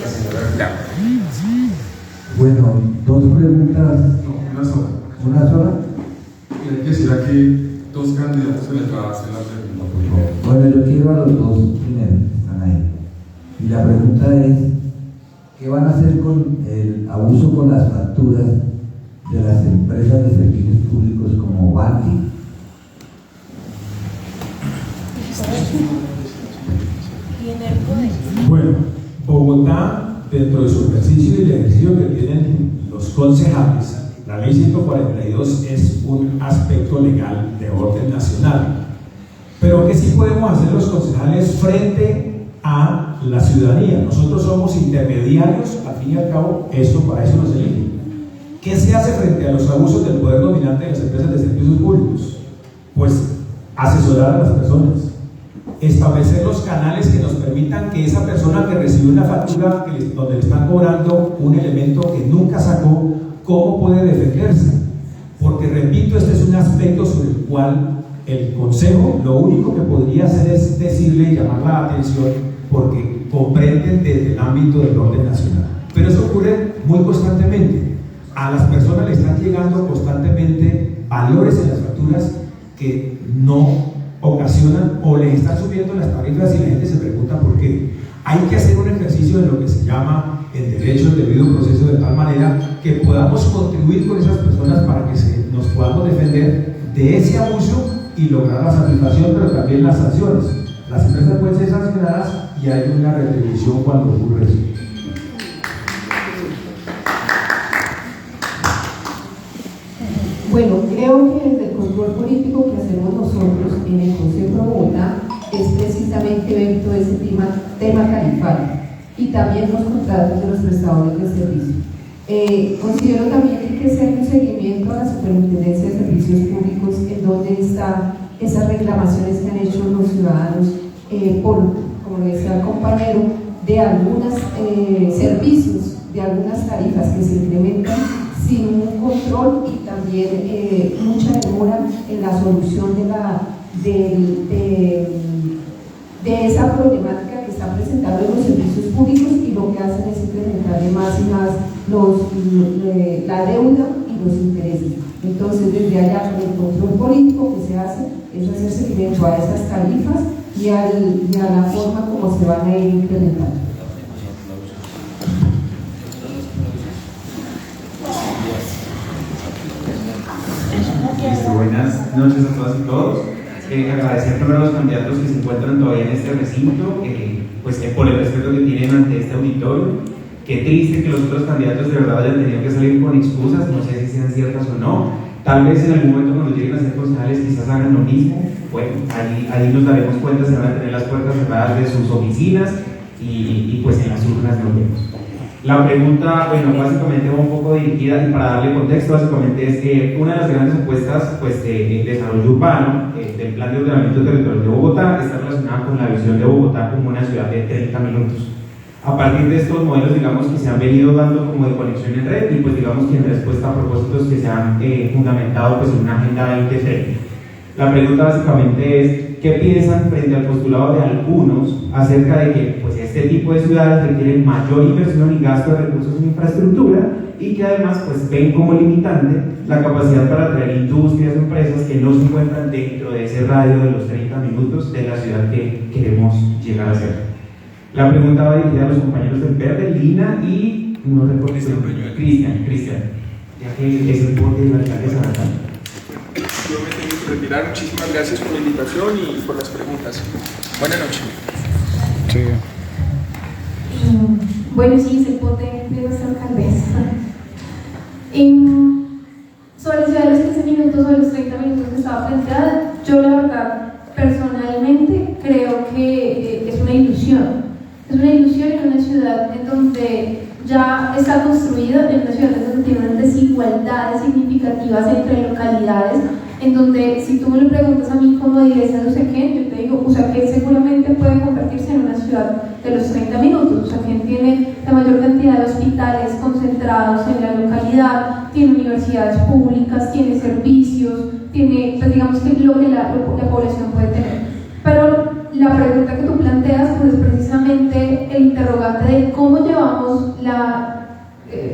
La señora Clara. Bueno, dos preguntas. No, una sola. ¿Una sola? Y hay que decir aquí dos candidatos en el trabajo en la pregunta. Bueno, yo quiero a los dos primeros que están ahí. Y la pregunta es, ¿qué van a hacer con el abuso con las facturas de las empresas de servicios públicos como Banti? Bueno, Bogotá, dentro de su ejercicio y el ejercicio que tienen los concejales, la ley 142 es un aspecto legal de orden nacional. Pero ¿qué sí podemos hacer los concejales frente a la ciudadanía? Nosotros somos intermediarios, al fin y al cabo, para eso nos eligen. ¿Qué se hace frente a los abusos del poder dominante de las empresas de servicios públicos? Pues asesorar a las personas, establecer los canales que nos permitan que esa persona que recibe una factura donde le están cobrando un elemento que nunca sacó, ¿cómo puede defenderse? Porque repito, este es un aspecto sobre el cual el Consejo lo único que podría hacer es decirle y llamar la atención, porque comprenden desde el ámbito del orden nacional. Pero eso ocurre muy constantemente. A las personas le están llegando constantemente valores en las facturas que no ocasionan o les están subiendo las tarifas y la gente se pregunta por qué. Hay que hacer un ejercicio de lo que se llama el derecho al debido proceso, de tal manera que podamos contribuir con esas personas para que nos podamos defender de ese abuso y lograr la satisfacción, pero también las sanciones. Las empresas pueden ser sancionadas y hay una retribución cuando ocurre eso. Bueno, creo que desde el control político que hacemos nosotros en el Consejo de Bogotá es precisamente ver todo ese tema tarifario y también los contratos de los prestadores de servicio. Considero también que hay que hacer un seguimiento a la Superintendencia de Servicios Públicos en donde están esas reclamaciones que han hecho los ciudadanos por, como decía el compañero, de algunos servicios, de algunas tarifas que se incrementan sin un control y también mucha demora en la solución de esa problemática que están presentando los servicios públicos, y lo que hacen es incrementar más y más la deuda y los intereses. Entonces, desde allá, el control político que se hace es hacer seguimiento a esas tarifas y a la forma como se van a ir implementando. Buenas noches a todas y todos. Agradecer primero a los candidatos que se encuentran todavía en este recinto, por el respeto que tienen ante este auditorio. Qué triste que los otros candidatos de verdad hayan tenido que salir con excusas, no sé si sean ciertas o no. Tal vez en algún momento cuando lleguen a ser concejales quizás hagan lo mismo. Bueno, ahí nos daremos cuenta, se van a tener las puertas cerradas de sus oficinas y pues en las urnas nos vemos. La pregunta, básicamente va un poco dirigida, y para darle contexto, básicamente es que una de las grandes apuestas de desarrollo urbano del Plan de Ordenamiento Territorial de Bogotá está relacionada con la visión de Bogotá como una ciudad de 30 minutos. A partir de estos modelos, digamos, que se han venido dando como de conexión en red, y pues digamos que en respuesta a propósitos que se han fundamentado pues en una agenda 2030. La pregunta básicamente es, ¿qué piensan frente al postulado de algunos acerca de que pues, este tipo de ciudades requieren mayor inversión y gasto de recursos en infraestructura, y que además pues, ven como limitante la capacidad para atraer industrias o empresas que no se encuentran dentro de ese radio de los 30 minutos de la ciudad que queremos llegar a ser? La pregunta va dirigida a los compañeros del Verde, Lina y no recuerdo Cristian, ya que es el porte de la alcaldesa Natal. Yo me tengo que retirar. Muchísimas gracias por la invitación y por las preguntas. Buenas noches. Sí. Bueno, sí, es el pote de nuestra alcaldesa. Sobre la ciudad de los 15 minutos o los 30 minutos que estaba planteada, yo la verdad, personalmente, creo que construido en una ciudad donde tiene unas desigualdades significativas entre localidades, en donde si tú me lo preguntas a mí cómo dirías a Usaquén, yo te digo, Usaquén seguramente puede convertirse en una ciudad de los 30 minutos. Usaquén tiene la mayor cantidad de hospitales concentrados en la localidad, tiene universidades públicas, tiene servicios, tiene, pues digamos que lo que la población puede tener. Pero la pregunta que tú planteas pues, es precisamente el interrogante de cómo llevamos la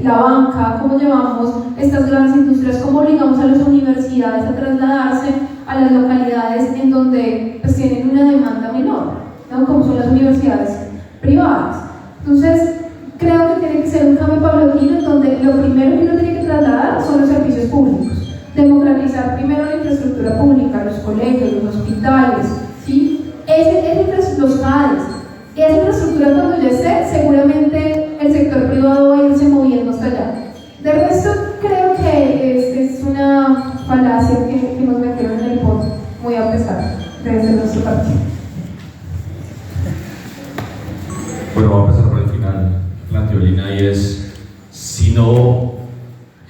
banca, cómo llevamos estas grandes industrias, cómo obligamos a las universidades a trasladarse a las localidades en donde pues, tienen una demanda menor, ¿no? Como son las universidades privadas. Entonces, creo que tiene que ser un cambio paulatino en donde lo primero que uno tiene que trasladar son los servicios públicos. Democratizar primero la infraestructura pública, los colegios, los hospitales, ¿sí? Los CADES. Esa infraestructura cuando ya esté, seguramente el sector privado va a irse moviendo hasta allá. De resto, creo que es una falacia que nos metieron en el pozo, muy a pesar de nuestro partido. Bueno, vamos a empezar por el final, planteó Lina, y es, si no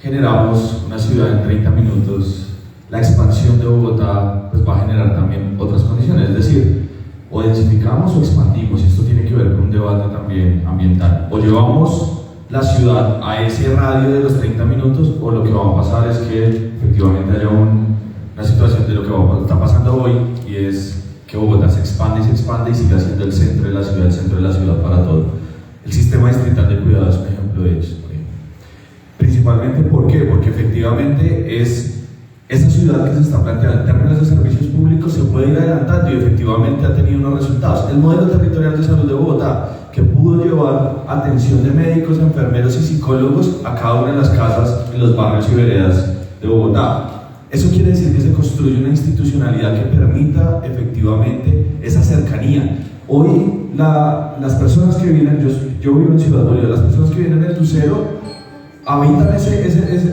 generamos una ciudad en 30 minutos, la expansión de Bogotá pues, va a generar también otras condiciones, es decir, o densificamos o expandimos, y esto tiene que ver con un debate también ambiental, o llevamos la ciudad a ese radio de los 30 minutos, o lo que va a pasar es que efectivamente haya una situación de lo que está pasando hoy, y es que Bogotá se expande y siga siendo el centro de la ciudad para todo. El sistema distrital de cuidado es un ejemplo de ello. Principalmente, ¿por qué? Porque efectivamente esa ciudad que se está planteando en términos de servicios públicos se puede ir adelantando y efectivamente ha tenido unos resultados. El modelo territorial de salud de Bogotá, que pudo llevar atención de médicos, enfermeros y psicólogos a cada una de las casas en los barrios y veredas de Bogotá. Eso quiere decir que se construye una institucionalidad que permita efectivamente esa cercanía. Hoy las personas que vienen, yo vivo en Ciudad Bolívar, las personas que vienen en el Lucero habitan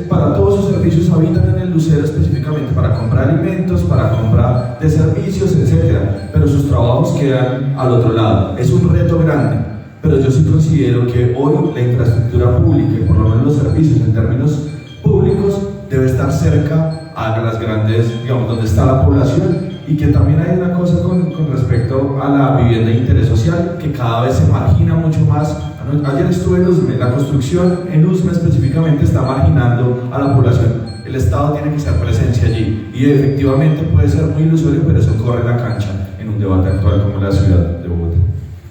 para todos sus servicios, habitan en el Lucero específicamente para comprar alimentos, para comprar de servicios, etc. Pero sus trabajos quedan al otro lado. Es un reto grande, pero yo sí considero que hoy la infraestructura pública y por lo menos los servicios en términos públicos debe estar cerca a las grandes, digamos, donde está la población, y que también hay una cosa con respecto a la vivienda de interés social que cada vez se margina mucho más. Ayer estuve en Usme, la construcción en Usme específicamente está marginando a la población. El Estado tiene que ser presencia allí, y efectivamente puede ser muy ilusorio, pero eso corre la cancha en un debate actual como la ciudad de Bogotá.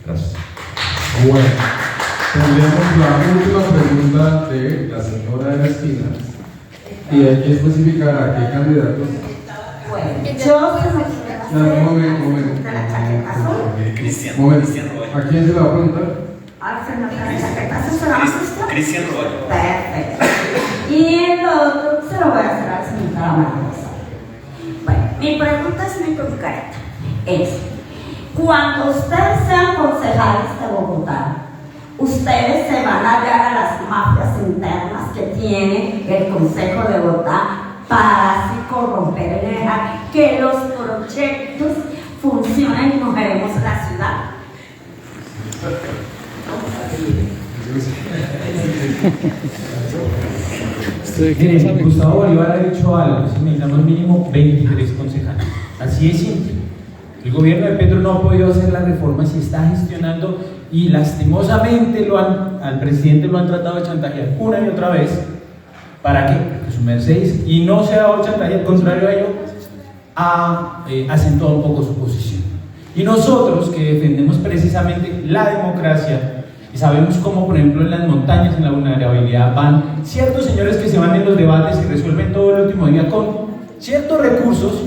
Gracias. Bueno, tendríamos la última pregunta de la señora de la esquina, y hay que especificar a qué candidatos. Un momento. ¿A quién se la va a preguntar? Cristian Roballo. Perfecto. Y lo otro se lo voy a hacer a la señora Marcos. Bueno, mi pregunta es muy concreta. Es, cuando ustedes sean concejales de Bogotá, ustedes se van a hallar a las mafias internas que tiene el Consejo de Bogotá para así corromper y dejar que los proyectos funcionen y mejoremos la ciudad. Miren, Gustavo Bolívar ha dicho algo, necesitamos mínimo 23 concejales. Así es simple. El gobierno de Petro no ha podido hacer las reformas y está gestionando, y lastimosamente al presidente lo han tratado de chantajear una y otra vez. ¿Para qué? Porque su merced, y no se ha dado chantaje, al contrario a ello, ha acentuado un poco su posición. Y nosotros que defendemos precisamente la democracia, y sabemos cómo, por ejemplo, en las montañas, en la vulnerabilidad, van ciertos señores que se van en los debates y resuelven todo el último día con ciertos recursos,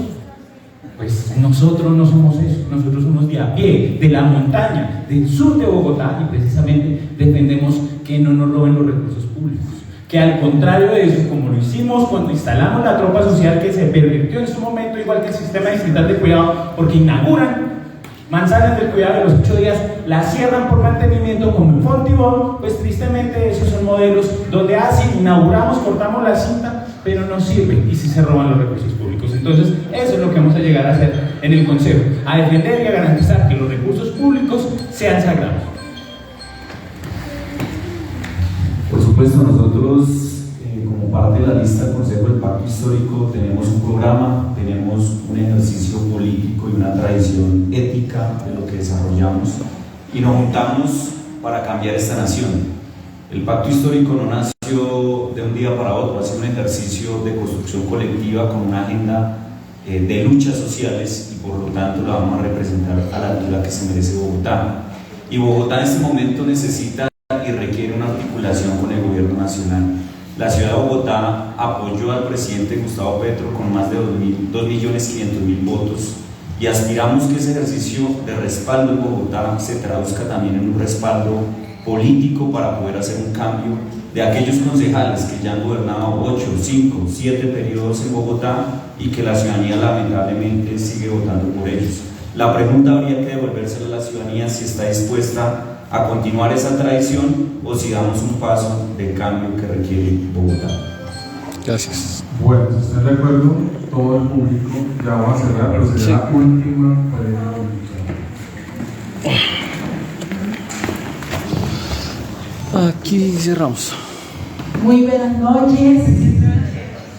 pues nosotros no somos eso, nosotros somos de a pie, de la montaña, del sur de Bogotá, y precisamente defendemos que no nos roben los recursos públicos. Que al contrario de eso, como lo hicimos cuando instalamos la tropa social, que se pervirtió en su momento, igual que el sistema distrital de cuidado, porque inauguran manzanas del cuidado de los 8 días, la cierran por mantenimiento como en Fontibón, pues tristemente esos son modelos donde así inauguramos, cortamos la cinta, pero no sirve, y sí se roban los recursos públicos. Entonces eso es lo que vamos a llegar a hacer en el Consejo, a defender y a garantizar que los recursos públicos sean sagrados. Por supuesto. supuesto, nosotros como parte de la lista del Consejo del Pacto Histórico tenemos un programa, tenemos un ejercicio político y una tradición ética de lo que desarrollamos y nos juntamos para cambiar esta nación. El Pacto Histórico no nació de un día para otro, ha sido un ejercicio de construcción colectiva con una agenda de luchas sociales y por lo tanto la vamos a representar a la altura que se merece Bogotá. Y Bogotá en este momento necesita y requiere una articulación con el gobierno nacional. La ciudad de Bogotá apoyó al presidente Gustavo Petro con más de 2.500.000 votos y aspiramos que ese ejercicio de respaldo en Bogotá se traduzca también en un respaldo político para poder hacer un cambio de aquellos concejales que ya han gobernado 8, 5, 7 periodos en Bogotá y que la ciudadanía lamentablemente sigue votando por ellos. La pregunta habría que devolvérsela a la ciudadanía si está dispuesta a continuar esa tradición o si damos un paso de cambio que requiere Bogotá. Gracias. Bueno, si están de acuerdo, todo el público, ya vamos a cerrar, pero sería la última pregunta. Aquí cerramos. Muy buenas noches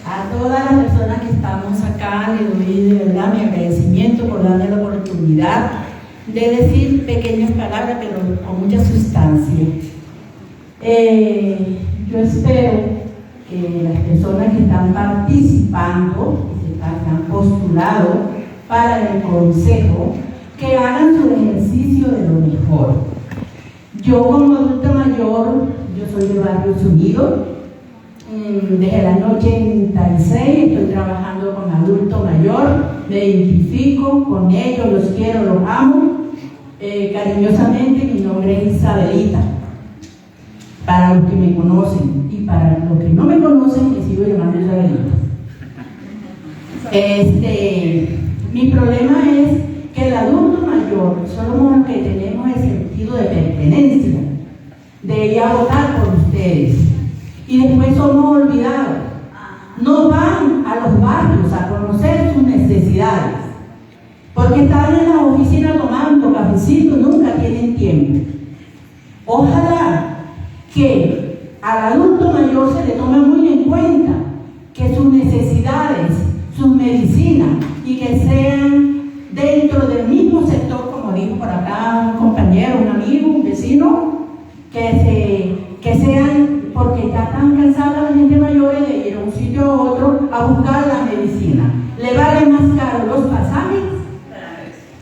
a todas las personas que estamos acá. Les doy de verdad mi agradecimiento por darme la oportunidad de decir pequeñas palabras, pero con mucha sustancia. Yo espero que las personas que están participando, que han postulado para el consejo, que hagan su ejercicio de lo mejor. Yo como adulta mayor, yo soy de Barrios Unidos, desde el año 86 estoy trabajando con adulto mayor, me identifico con ellos, los quiero, los amo. Cariñosamente mi nombre es Isabelita, para los que me conocen, y para los que no me conocen me sigo llamando Isabelita. Mi problema es que el adulto mayor somos los que tenemos el sentido de pertenencia, de ir a votar por ustedes, y después somos olvidados. No van a los barrios a conocer sus necesidades, porque están en la oficina tomando cafecito, nunca tienen tiempo. Ojalá que al adulto mayor se le tome muy en cuenta que sus necesidades, sus medicinas, y que sean dentro del mismo sector, como dijo por acá un compañero, un amigo, un vecino, que sean, porque ya están cansadas la gente mayor de ir a un sitio a otro a buscar la medicina. Le valen más caro los pasajes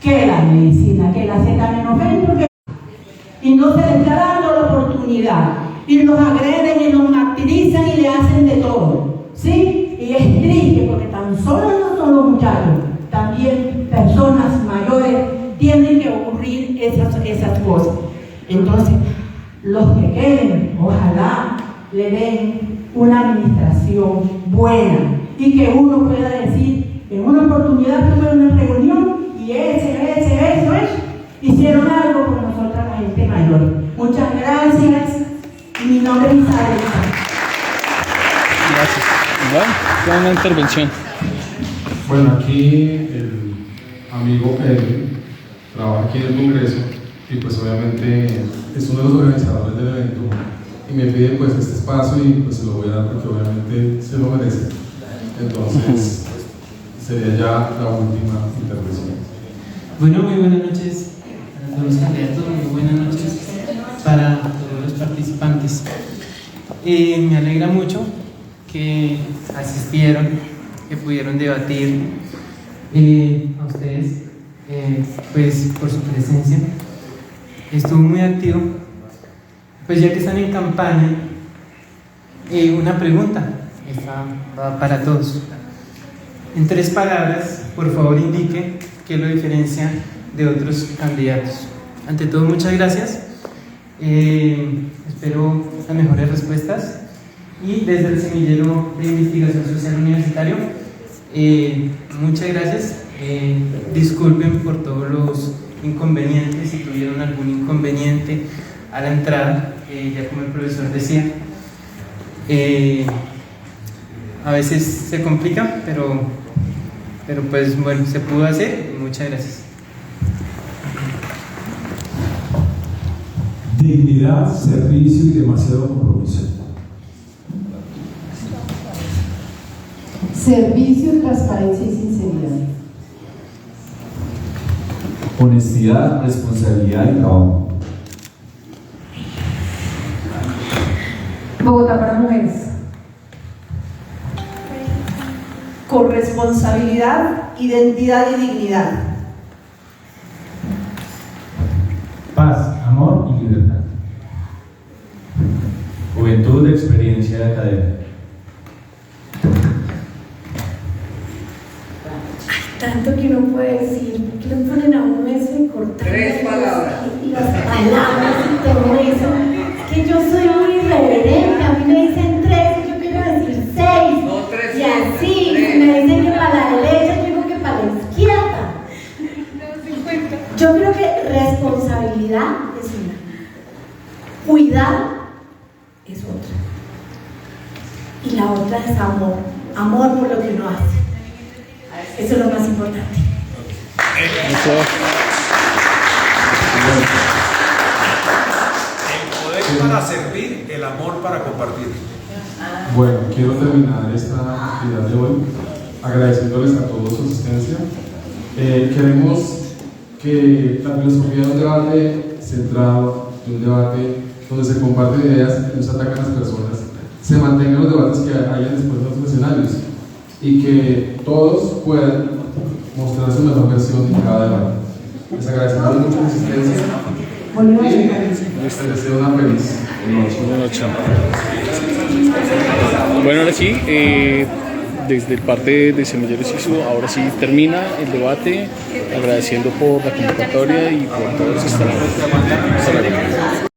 que la medicina, que la acetaminofén, porque y no se les está dando la oportunidad, y los agreden y los martirizan y le hacen de todo, ¿sí? Y es triste porque tan solo no son los muchachos, también personas mayores tienen que ocurrir esas cosas. Entonces, los que queden, ojalá le den una administración buena y que uno pueda decir, en una oportunidad tuve una reunión y eso, hicieron algo por nosotras la gente mayor. Muchas gracias y mi nombre es Isabel. Gracias. Bueno, fue una intervención. Bueno, aquí el amigo Pedro trabaja aquí en el Congreso y pues obviamente es uno de los organizadores del evento y me pide pues este espacio y pues se lo voy a dar porque obviamente se lo merece. Entonces sería ya la última intervención. Bueno, muy buenas noches para todos los candidatos, muy buenas noches para todos los participantes. Me alegra mucho que asistieron, que pudieron debatir, a ustedes, pues por su presencia. Estuvo muy activo. Pues ya que están en campaña, una pregunta, esta va para todos. En 3 palabras, por favor indique qué lo diferencia de otros candidatos. Ante todo, muchas gracias. Espero las mejores respuestas. Y desde el Semillero de Investigación Social Universitario, muchas gracias. Disculpen por todos los inconvenientes, si tuvieron algún inconveniente a la entrada, ya como el profesor decía. A veces se complica, pero pues bueno, se pudo hacer. Muchas gracias. Dignidad, servicio y demasiado compromiso. Servicio, transparencia y sinceridad. Honestidad, responsabilidad y trabajo. Bogotá para mujeres. Corresponsabilidad, identidad y dignidad. Paz, amor y libertad. Juventud, experiencia de academia. Tanto que uno puede decir, que le ponen a uno eso y cortar 3 palabras. las palabras y todo eso. Es que yo soy muy irreverente, a mí me dicen 3 y yo quiero decir 6. No, 3. Y así, me dicen que para la derecha, yo digo que para la izquierda. Yo creo que responsabilidad es una, cuidar es otra. Y la otra es amor, amor por lo que uno hace. Eso es lo más importante. El poder para servir, el amor para compartir. Bueno, quiero terminar esta actividad de hoy agradeciéndoles a todos su asistencia. Queremos que la filosofía de un debate centrado, de un debate donde se comparten ideas y no se atacan a las personas, se mantengan los debates que hayan después de los escenarios y que todos puedan mostrar su mejor versión en cada debate. Les agradecemos mucho la asistencia y les deseo una feliz noche. Bueno, ahora sí, desde el parte de Semilleros ISU, ahora sí termina el debate, agradeciendo por la convocatoria y por todos los que están aquí. Hasta luego.